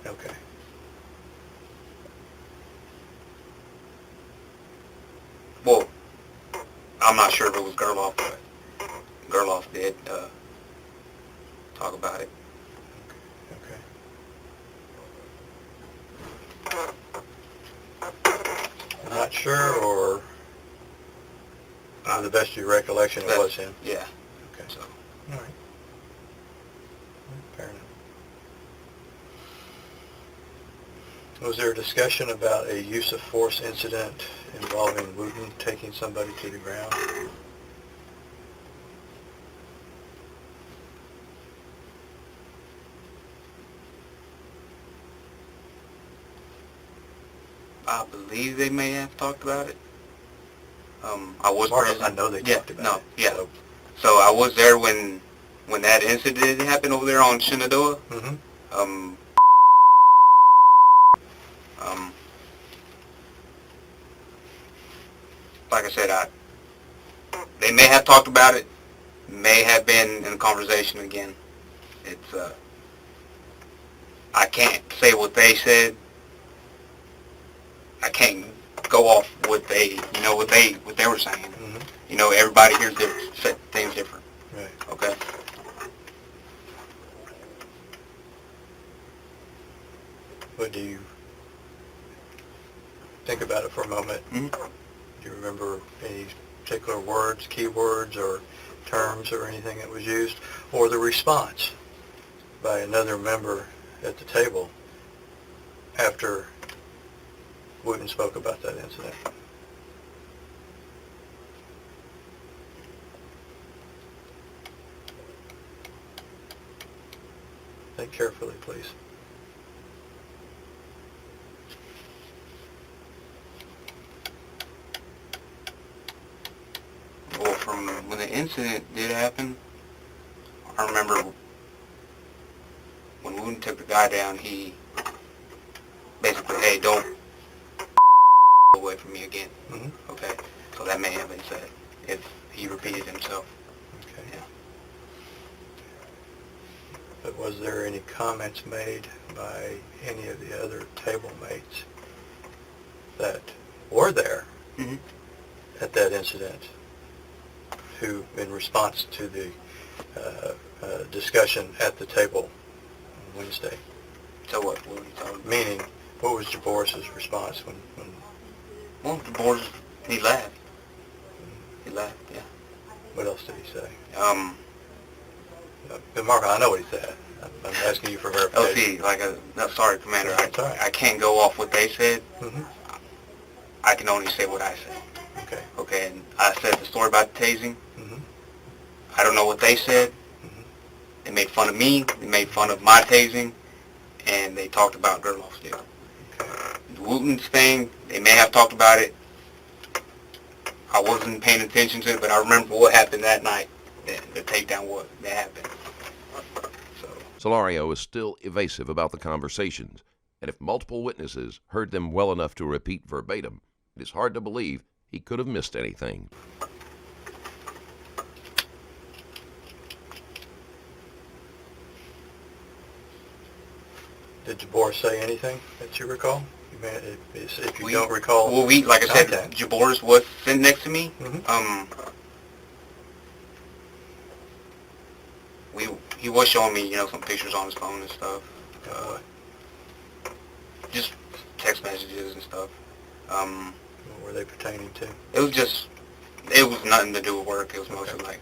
Okay. Well, I'm not sure if it was Gerloff, but Gerloff did talk about it. Okay. Not sure, or to the best of your recollection, it was him? Yeah. Okay. So. All right. Fair enough. Was there a discussion about a use of force incident involving Wooten taking somebody to the ground? I believe they may have talked about it. I was Marcus, present. I know they talked about it. Yeah. So I was there when that incident happened over there on Shenandoah. Mm-hmm. like I said, they may have talked about it, may have been in a conversation again. It's, I can't say what they said. I can't go off what they, what they were saying. Mm-hmm. Everybody hears things different. Right. Okay? But do you think about it for a moment? Mm-hmm. Do you remember any particular words, keywords, or terms or anything that was used? Or the response by another member at the table after Wooten spoke about that incident? Think carefully, please. Well, from when the incident did happen, I remember when Wooten took the guy down, he basically, hey, don't away from me again. Mm-hmm. Okay? So that may have been said if he repeated himself. Okay. Yeah. But was there any comments made by any of the other table mates that were there Mm-hmm. at that incident who, in response to the discussion at the table on Wednesday? So what were you talking about? Meaning, what was Jaboris's response when Well, the board, he laughed. He laughed, yeah. what else did he say? Mark, I know what he said. I'm asking you for verification. LC, no, sorry, Commander, That's all right. I can't go off what they said. Mm-hmm. I can only say what I said. Okay. Okay, and I said the story about the tasing. Mm-hmm. I don't know what they said. Mm-hmm. They made fun of me. They made fun of my tasing. And they talked about Gurloff's deal. Okay. The Wooten's thing, they may have talked about it. I wasn't paying attention to it, but I remember what happened that night. The takedown, what that happened. So. Solorio is still evasive about the conversations, and if multiple witnesses heard them well enough to repeat verbatim, it is hard to believe he could have missed anything. Did Jaboris say anything that you recall? If you don't recall... Well, like I said, content. Jaboris was sitting next to me. Mm-hmm. He was showing me, some pictures on his phone and stuff. Just text messages and stuff. What were they pertaining to? It was nothing to do with work. It was mostly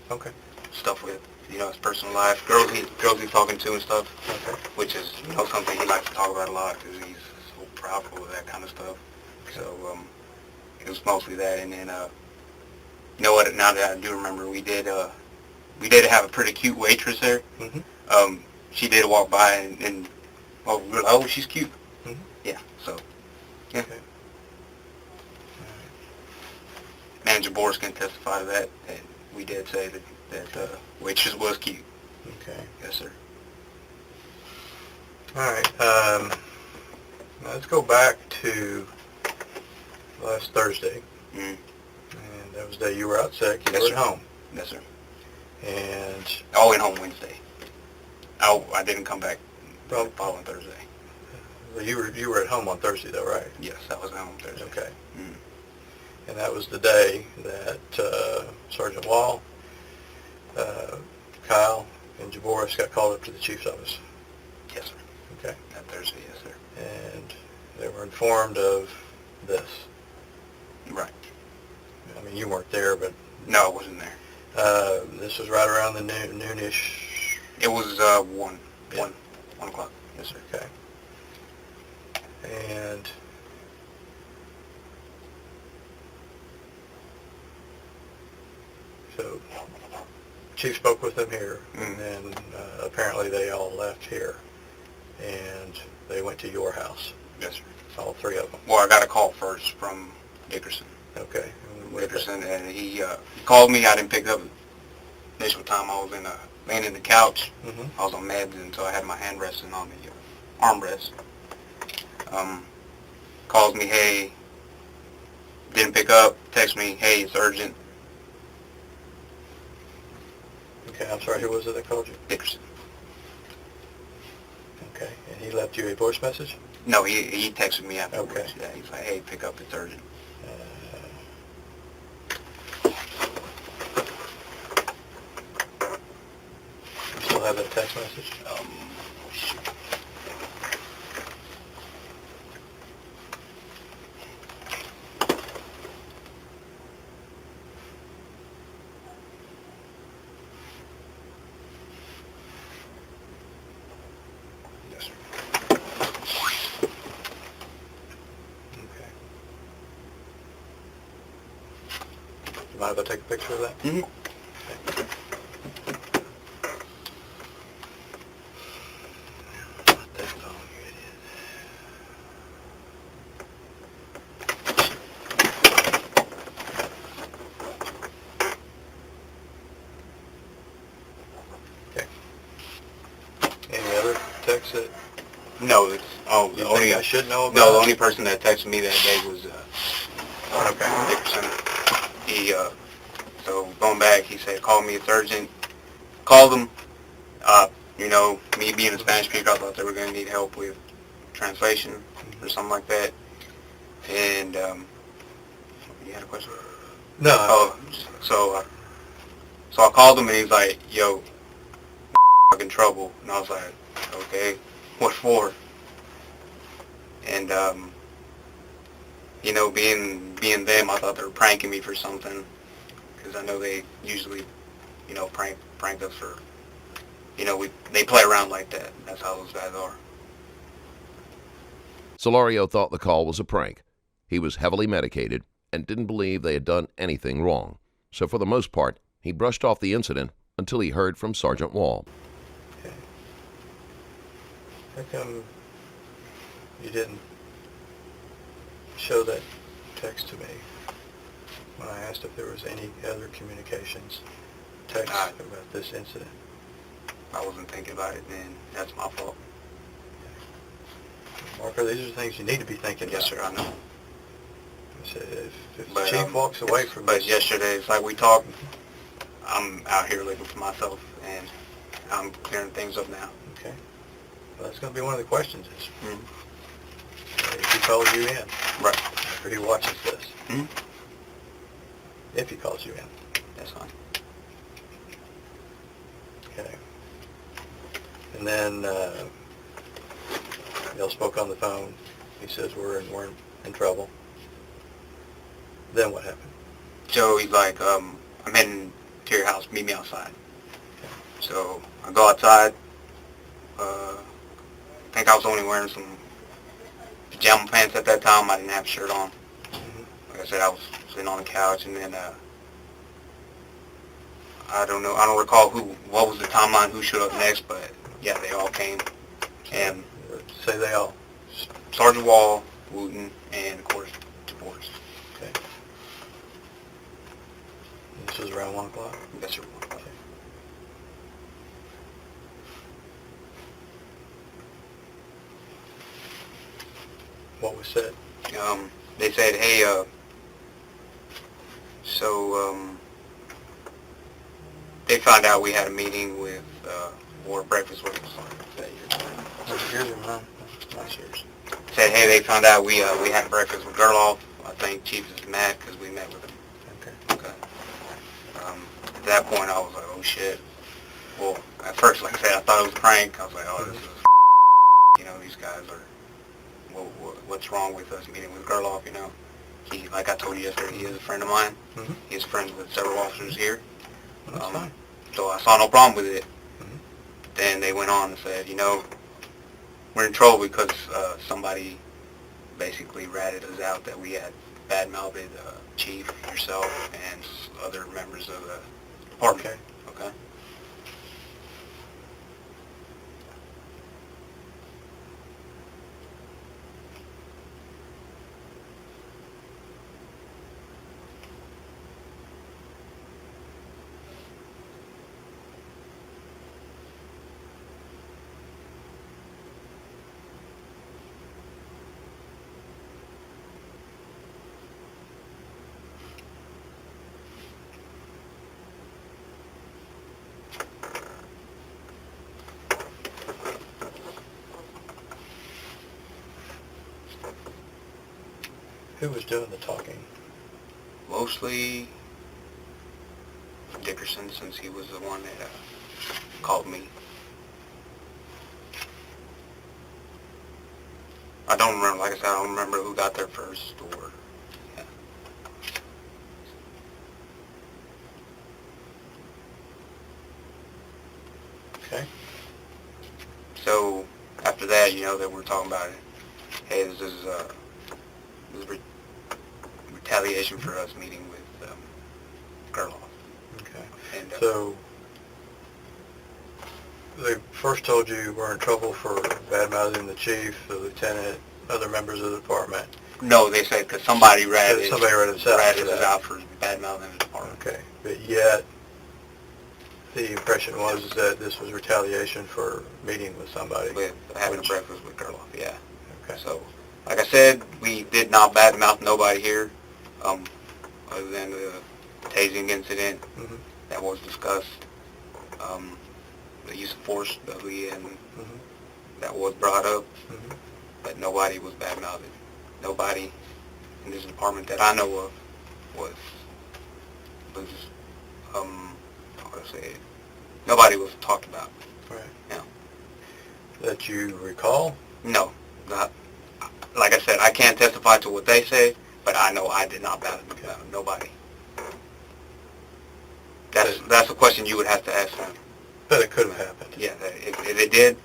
stuff with, his personal life, girls he's talking to and stuff, which is, something he likes to talk about a lot because he's so proudful of that kind of stuff. So, it was mostly that. And then, you know what, now that I do remember, we did have a pretty cute waitress there. Mm-hmm. She did walk by and we were like, oh, she's cute. Mm-hmm. Yeah, so, yeah. Okay. Manager Boris can testify to that, and we did say that waitress was cute. Okay. Yes, sir. All right. Let's go back to last Thursday. Mm. And that was the day you were out sick. You Yes, were sir. at home. Yes, sir. And... I went home Wednesday. I didn't come back the following Thursday. Well, you were at home on Thursday, though, right? Yes, I was at home Thursday. Okay. Mm. And that was the day that Sergeant Wall, Kyle, and Jaboris got called up to the chief's office. Yes, sir. Okay. That Thursday, yes, sir. And they were informed of this. Right. I mean, you weren't there, but... No, I wasn't there. This was right around the noonish... It was 1 o'clock. Yes, sir. Okay. And... So, Chief spoke with them here, and then apparently they all left here, and they went to your house. Yes, sir. All three of them. Well, I got a call first from Dickerson. Okay. Dickerson, and he called me. I didn't pick up. Initial time I was laying in the couch. Mm-hmm. I was on meds, and so I had my hand resting on the armrest. Calls me, hey, Didn't pick up, text me, hey, it's urgent. Okay, I'm sorry, who was it that called you? Dickerson. Okay, and he left you a voice message? No, he texted me afterwards. Okay. Yeah, he's like, hey, pick up, it's urgent. You still have that text message? Shoot. Yes, sir. Okay. You mind if I take a picture of that? Mm-hmm. Okay. That's all it is. Okay. Any other texts that No, it's you the only think I should know about? no, the only person that texted me that day was Okay. Dickerson. He so going back, he said, call me, it's urgent. Called him. You know, me being a Spanish speaker, I thought they were going to need help with translation or something like that. And you had a question? No. Oh, so I called him and he's like, yo, in trouble. And I was like, okay, what for? And you know, being them, I thought they were pranking me for something, because I know they usually, you know, prank us for, you know, they play around like that. That's how those guys are. Solorio thought the call was a prank. He was heavily medicated and didn't believe they had done anything wrong. So for the most part, he brushed off the incident until he heard from Sergeant Wall. Okay. How come you didn't show that text to me when I asked if there was any other communications, text about this incident? I wasn't thinking about it then. That's my fault. Marco, these are the things you need to be thinking about. Yes, sir, I know. I said, if the But, chief walks away from But this... yesterday, it's like we talked, I'm out here living for myself, and I'm clearing things up now. Okay. Well, that's going to be one of the questions is, Mm-hmm. if he calls you in, Right. after he watches this, Mm-hmm. if he calls you in. That's fine. Okay. And then y'all spoke on the phone. He says we're in trouble. Then what happened? So he's like, I'm heading to your house, meet me outside. So I go outside. I think I was only wearing some pajama pants at that time. I didn't have a shirt on. Like I said, I was sitting on the couch, and then I don't know. I don't recall what was the timeline, who showed up next, but yeah, they all came. And Say they all. Sergeant Wall, Wooten, and of course, DeBoers. Okay. And this was around 1 o'clock? Yes, sir. Okay. What was said? They said, hey, they found out we had a meeting with, or breakfast with Yours or mine? last year's. Said, hey, they found out we had breakfast with Gerloff. I think Chief is mad because we met with him. Okay. Okay. At that point, I was like, oh shit. Well, at first, like I said, I thought it was a prank. I was like, oh, this is, you know, these guys are, what's wrong with us meeting with Gerloff, you know? He, like I told you yesterday, he is a friend of mine. Mm-hmm. He's friends with several officers here. Well, that's fine. So I saw no problem with it. Mhm. Then they went on and said, you know, we're in trouble because somebody basically ratted us out that we had bad-mouthed Chief, yourself, and other members of the department. Okay. Who was doing the talking? Mostly Dickerson, since he was the one that called me. I don't remember, like I said, I don't remember who got there first or, yeah. Okay. So, after that, they were talking about it. Hey, this is retaliation for us meeting with Gerloff. Okay. And, So, they first told you you were in trouble for bad-mouthing the chief, the lieutenant, other members of the department. no, they said because somebody ratted us out for bad-mouthing the department. Okay. But yet, the impression was that this was retaliation for meeting with somebody. With having a breakfast with Gerloff, yeah. Okay. So, like I said, we did not badmouth nobody here, other than the tasing incident Mm-hmm. that was discussed. The use of force that that was brought up, Mm-hmm. but nobody was badmouthed. Nobody in this department that I know of was how would I say it? Nobody was talked about. Right. Yeah. That you recall? No, not. Like I said, I can't testify to what they say, but I know I did not badmouth nobody. That's a question you would have to ask them. But it could have happened. Yeah, if it did,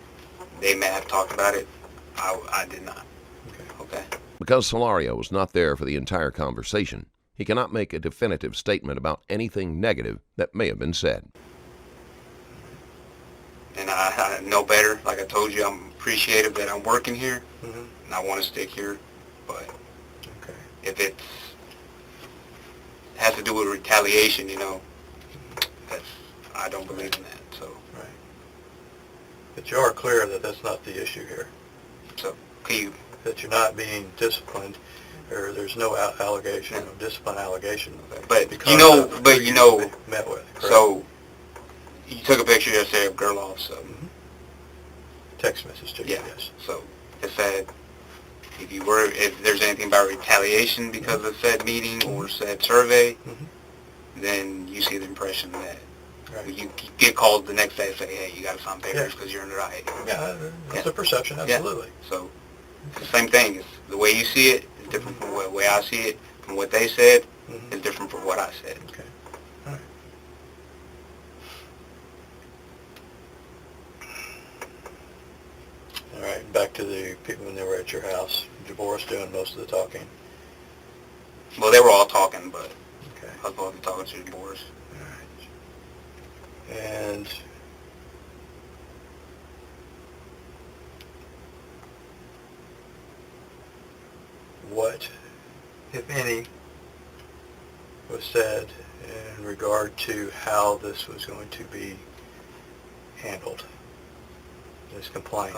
they may have talked about it. I did not. Okay. Because Solorio was not there for the entire conversation, he cannot make a definitive statement about anything negative that may have been said. And I know better. Like I told you, I'm appreciative that I'm working here, Mm-hmm. and I want to stick here. But Okay. if it has to do with retaliation, I don't believe in that. So, Right. But you are clear that that's not the issue here. so can you? That you're not being disciplined, or there's no allegation, no discipline allegation. But because you know, of who but you know, met with. Correct? so you took a picture yesterday of Gerloff's. Text message to you. Yeah. Yes. So it said if there's anything about retaliation because of said meeting or said survey, Mm-hmm. then you see the impression that Right. you get called the next day and say, hey, you got to sign papers because you're under IAEA. Yeah, that's Yeah. a perception. Absolutely. Yeah. So it's the same thing. It's the way you see it is different from the way I see it. From what they said Mm-hmm. is different from what I said. Okay. All right. All right. Back to the people when they were at your house. Jaboris doing most of the talking. Well, they were all talking, but Okay. I was mostly talking to the boys. All right. And what, if any, was said in regard to how this was going to be handled, this complaint?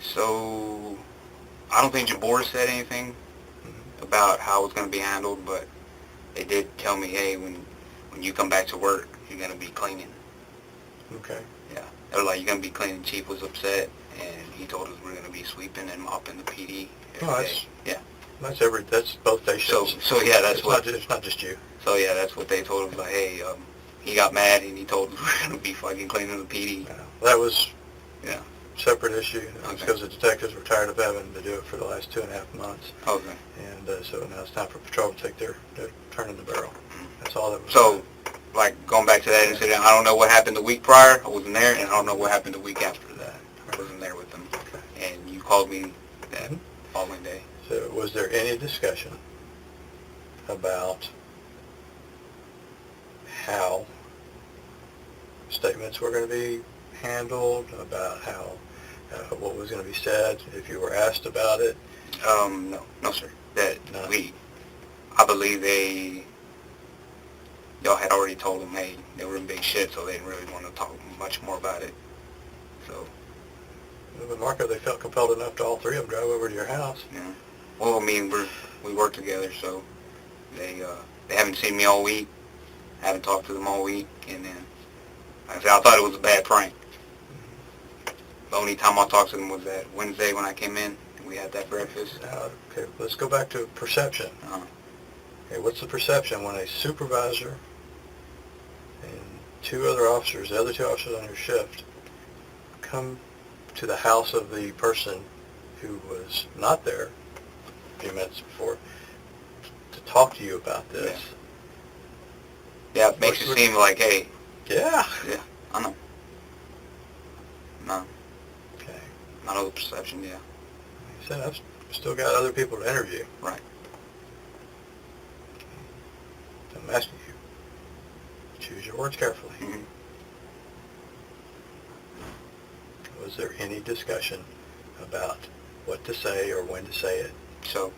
So I don't think Jabor said anything about how it's going to be handled, but they did tell me, hey, when you come back to work, you're going to be cleaning. Okay. Yeah. They were like, you're going to be cleaning. Chief was upset, and he told us we're going to be sweeping and mopping the PD every day. Yeah. That's both day shifts. So yeah, that's It's not just you. So yeah, that's what they told us. Like, hey, he got mad and he told us we're going to be fucking cleaning the PD. Yeah. That was Yeah. separate issue. It was Okay. because the detectives were tired of having to do it for the last 2.5 months. Okay. And so now it's time for patrol to take their turn in the barrel. That's all that was. So, like, going back to that incident, I don't know what happened the week prior. I wasn't there, and I don't know what happened the week after that. I wasn't there with them. Okay. And you called me that Mhm. following day. So was there any discussion about how statements were going to be handled, about how what was going to be said, if you were asked about it? No, sir. That No. I believe y'all had already told them, hey, they were in big shit, so they didn't really want to talk much more about it. So, With Marco, they felt compelled enough to all three of them drive over to your house. yeah. Well, I mean, we work together, so they haven't seen me all week. I haven't talked to them all week, and then, like I said, I thought it was a bad prank. The only time I talked to them was that Wednesday when I came in, and We had that breakfast. Okay, let's go back to perception. Okay, what's the perception when a supervisor and two other officers, the other two officers on your shift, come to the house of the person who was not there a few minutes before to talk to you about this? Yeah, it makes you seem like, hey. Yeah. Yeah, I know. No. Okay. I know the perception, yeah. You said I've still got other people to interview. Right. I'm asking you, choose your words carefully. Mm-hmm. Was there any discussion about what to say or when to say it? So,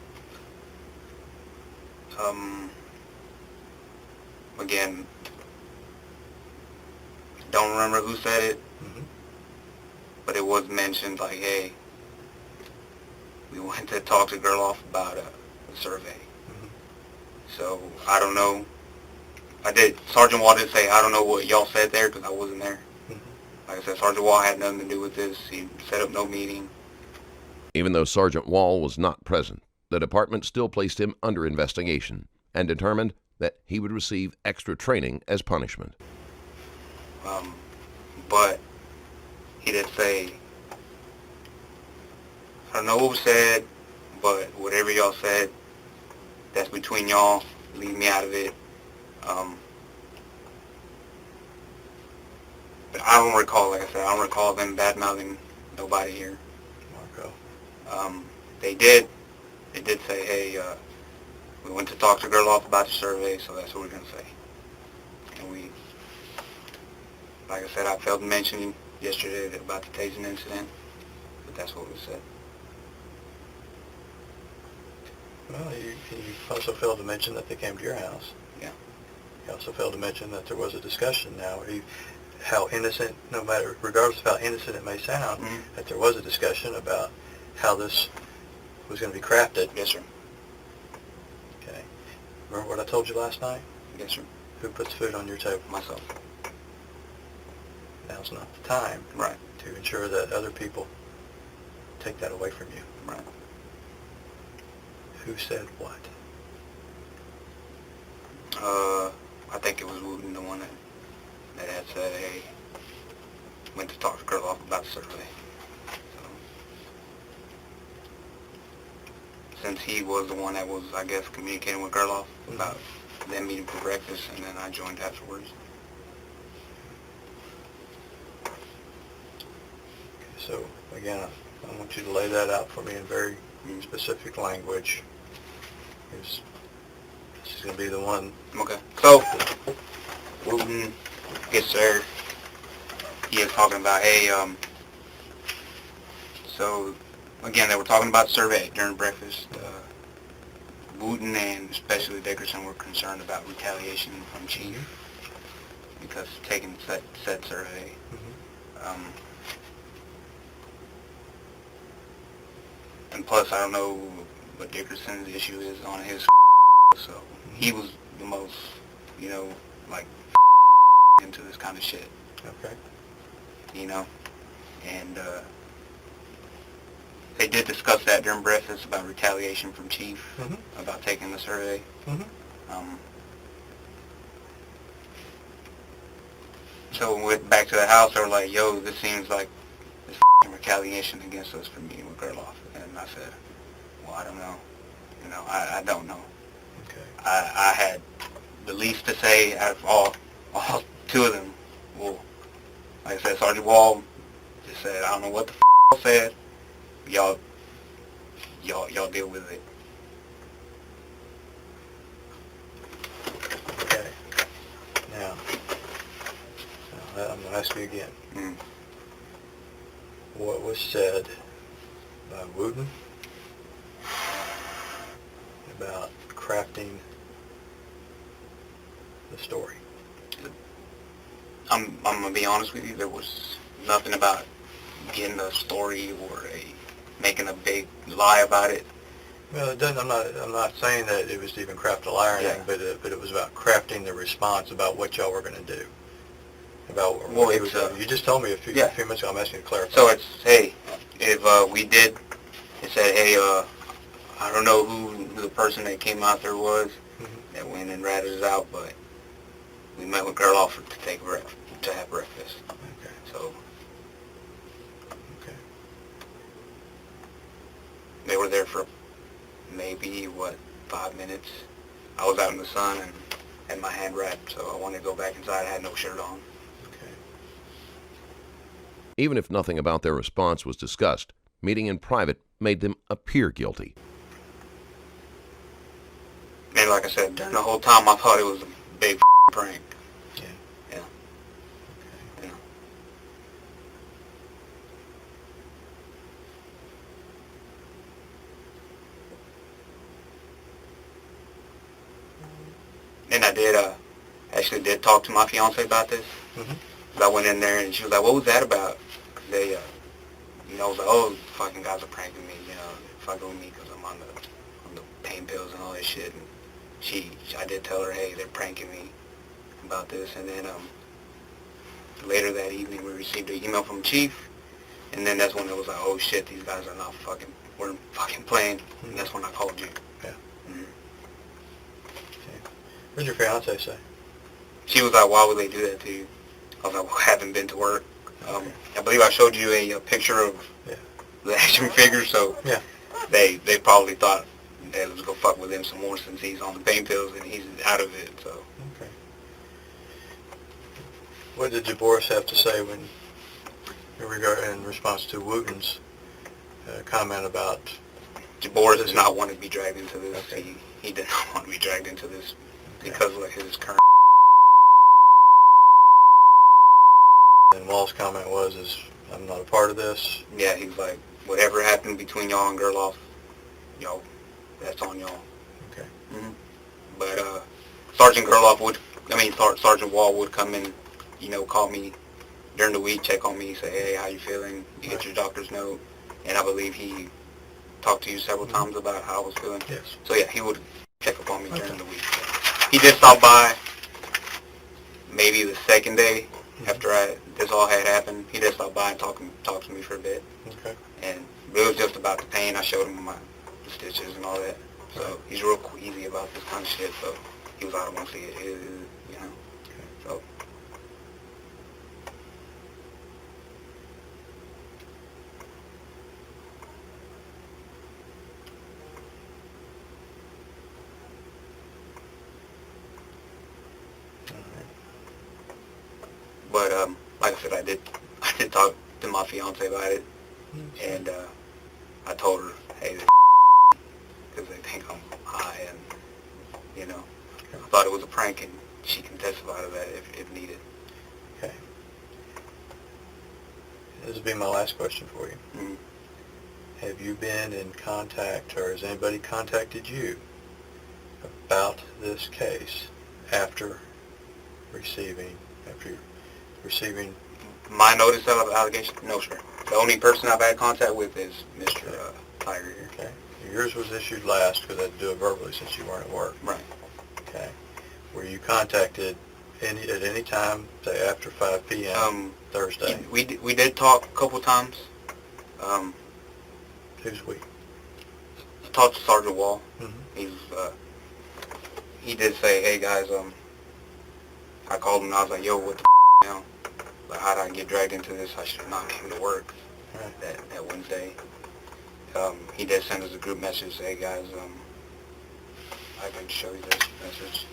again, don't remember who said it, but it was mentioned like, hey, we went to talk to Gerloff about a survey. So, I don't know. Sergeant Wall did say, I don't know what y'all said there because I wasn't there. Like I said, Sergeant Wall had nothing to do with this. He set up no meeting. Even though Sergeant Wall was not present, the department still placed him under investigation and determined that he would receive extra training as punishment. But he did say, I don't know what was said, but whatever y'all said, that's between y'all. Leave me out of it. But I don't recall, like I said, I don't recall them bad-mouthing nobody here. Marco. They did say, hey, we went to talk to Gerloff about the survey, so that's what we're going to say. And we, like I said, I failed to mention yesterday about the tasing incident, but that's what was said. Well, you also failed to mention that they came to your house. Yeah. You also failed to mention that there was a discussion now. How innocent, no matter, regardless of how innocent it may sound, that there was a discussion about how this was going to be crafted. Yes, sir. Okay. Remember what I told you last night? Yes, sir. Who puts food on your table? Myself. Now's not the time Right. to ensure that other people take that away from you. Right. Who said what? I think it was Wooten, the one that had said, hey, went to talk to Gerloff about the survey. So, since he was the one that was, I guess, communicating with Gerloff about them meeting for breakfast, and then I joined afterwards. Okay, so, again, I want you to lay that out for me in very specific language. This is going to be the one. Okay. So, Wooten gets there. He is talking about, hey, so, again, they were talking about the survey during breakfast. Wooten and especially Dickerson were concerned about retaliation from Chief because taking said survey. And plus, I don't know what Dickerson's issue is on his so he was the most, like, into this kind of shit. Okay. And they did discuss that during breakfast about retaliation from Chief, about taking the survey. So when we went back to the house, they were like, yo, this seems like this retaliation against us for meeting with Gerloff. And I said, well, I don't know. I don't know. Okay. I had the least to say out of all two of them. Well, like I said, Sergeant Wall just said, I don't know what the said. Y'all deal with it. Okay. Now I'm going to ask you again. What was said by Wooten about crafting the story? I'm going to be honest with you. There was nothing about getting a story or making a big lie about it. Well, it doesn't. I'm not saying that it was to even craft a lie or anything, but it was about crafting the response about what y'all were going to do. About what he was doing. You just told me a few minutes ago. I'm asking you to clarify. So it's, hey, if we did It said, hey, I don't know who the person that came out there was that went and ratted us out, but we met with girl offered to have breakfast. Okay. So Okay. they were there for maybe, 5 minutes. I was out in the sun and had my hand wrapped, so I wanted to go back inside. I had no shirt on. Okay. Even if nothing about their response was discussed, meeting in private made them appear guilty. And like I said, during the whole time I thought it was a big prank. Yeah. Yeah. Okay. Yeah. And I actually did talk to my fiance about this. I went in there and she was like, what was that about? 'Cause they, I was like, oh, fucking guys are pranking me, fucking with me because I'm on the pain pills and all that shit. And I did tell her, hey, they're pranking me about this. And then later that evening we received an email from Chief, and then that's when it was like, oh shit, these guys are not we're fucking playing. And that's when I called you. Yeah. Mm-hmm. Okay. What did your fiance say? She was like, why would they do that to you? I was like, well, I haven't been to work. I believe I showed you a picture of the action figure, so Yeah. they probably thought that let's go fuck with him some more since he's on the pain pills and he's out of it, so. Okay. What did Jaboris have to say in response to Wooten's comment about... Jaboris does not want to be dragged into this. Okay. He did not want to be dragged into this because of his current... And Wall's comment was, I'm not a part of this. Yeah, he's like, whatever happened between y'all and Gerloff, that's on y'all. Okay. Mm-hmm. But Sergeant Sergeant Wall would come in, call me during the week, check on me, say, hey, how you feeling? You get your doctor's note. And I believe he talked to you several times about how I was feeling. Yes. So yeah, he would check up on me during the week. He did stop by maybe the second day after this all had happened. He did stop by and talk to me for a bit. Okay. And it was just about the pain. I showed him my stitches and all that. So he's real queasy about this kind of shit. So he was like, I don't want to see it. So. But like I said, I did talk to my fiance about it, and I told her, hey, because they think I'm high, and I thought it was a prank, and she can testify to that if needed. Okay. This will be my last question for you. Mm-hmm. Have you been in contact, or has anybody contacted you about this case after receiving my notice of allegation? No, sir. The only person I've had contact with is Mr. Tiger here. Okay. Yours was issued last because I had to do it verbally since you weren't at work. Right. Okay. Were you contacted at any time, say after 5 p.m. Thursday? We did talk a couple times. Who's we? I talked to Sergeant Wall. Mm-hmm. He did say, hey guys, I called him and I was like, yo, what the now? Like, how did I get dragged into this? I should have not came to work that Wednesday. He did send us a group message, hey guys, I can show you this message.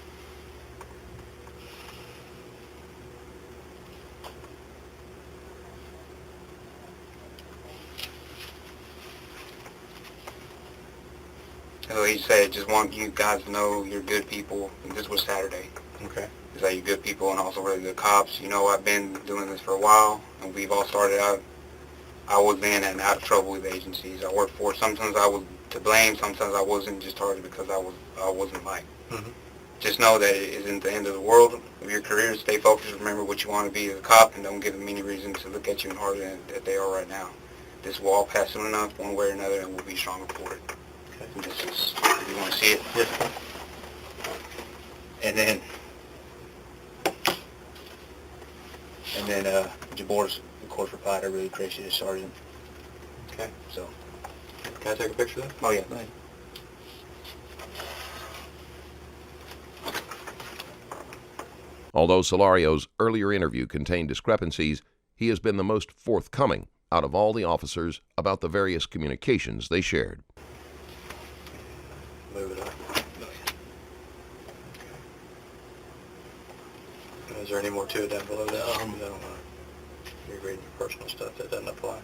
So he said, just want you guys to know you're good people. And this was Saturday. Okay. He's like, you're good people and also really good cops. I've been doing this for a while, and we've all started out. I was in and out of trouble with agencies I worked for. Sometimes I was to blame. Sometimes I wasn't, just targeted because I wasn't Mike. Mm-hmm. Just know that it isn't the end of the world of your career. Stay focused. Remember what you want to be as a cop, and don't give them any reason to look at you harder than that they are right now. This will all pass soon enough, one way or another, and we'll be stronger for it. Okay. And this is, if you want to see it. Yes. And then Jaboris, of course, replied, I really appreciate it, Sergeant. Okay. So. Can I take a picture of that? Oh, yeah, go ahead. Although Solario's earlier interview contained discrepancies, he has been the most forthcoming out of all the officers about the various communications they shared. Move it up. Okay. Is there any more to it down below that? I don't know. You're reading your personal stuff. That doesn't apply.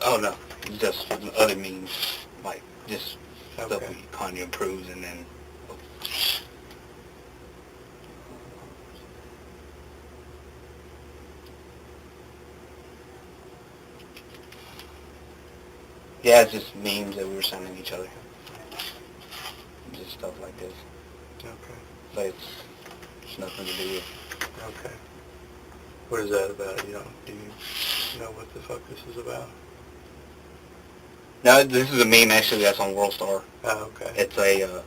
Oh, no. Just other means, like, just stuff Okay. Kanye approves, and then... Yeah, it's just memes that we were sending each other. Just stuff like this. Okay. But it's nothing to do with... Okay. What is that about? Do you know what the fuck this is about? No, this is a meme, actually, that's on WorldStar. Oh, okay. It's a,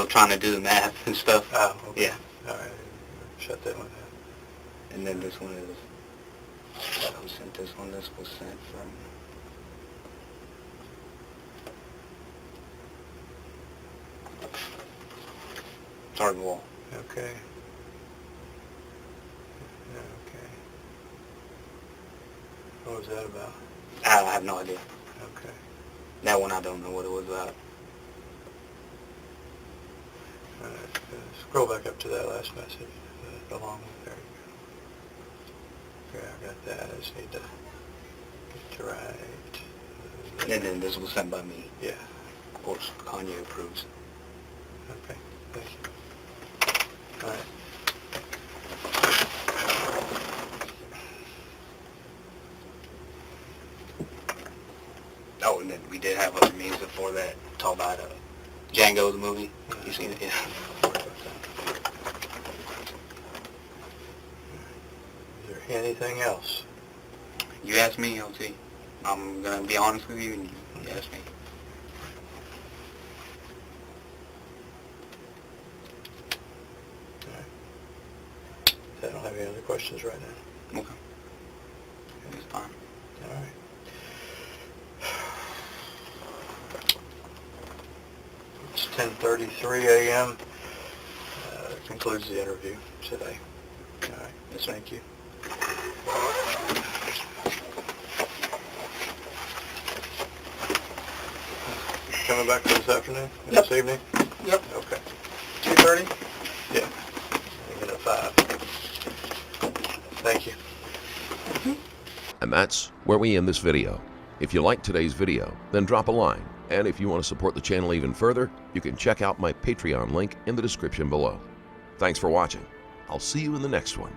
trying to do the math and stuff. Oh, okay. Yeah. All right. Shut that one down. And then this one is... Who sent this one? This was sent from... Sergeant Wall. Okay. Okay. What was that about? I have no idea. Okay. That one I don't know what it was about. All right. Scroll back up to that last message. Along with, there you go. Okay, I got that. I just need to get to right. And then this was sent by me. Yeah. Of course, Kanye approves. Okay. Thank you. All right. Oh, and then we did have other memes before that. Talk about Django, the movie. You seen it? Yeah. Is there anything else? You asked me, LT. I'm going to be honest with you, and you asked me. All right. I don't have any other questions right now. Okay. It's fine. All right. It's 10:33 a.m. Concludes the interview today. All right. Yes, sir. Thank you. Coming back this afternoon? Yep. This evening? Yep. Okay. 2:30? Yeah. Leaving at 5. Thank you. And that's where we end this video. If you liked today's video, then drop a line. And if you want to support the channel even further, you can check out my Patreon link in the description below. Thanks for watching. I'll see you in the next one.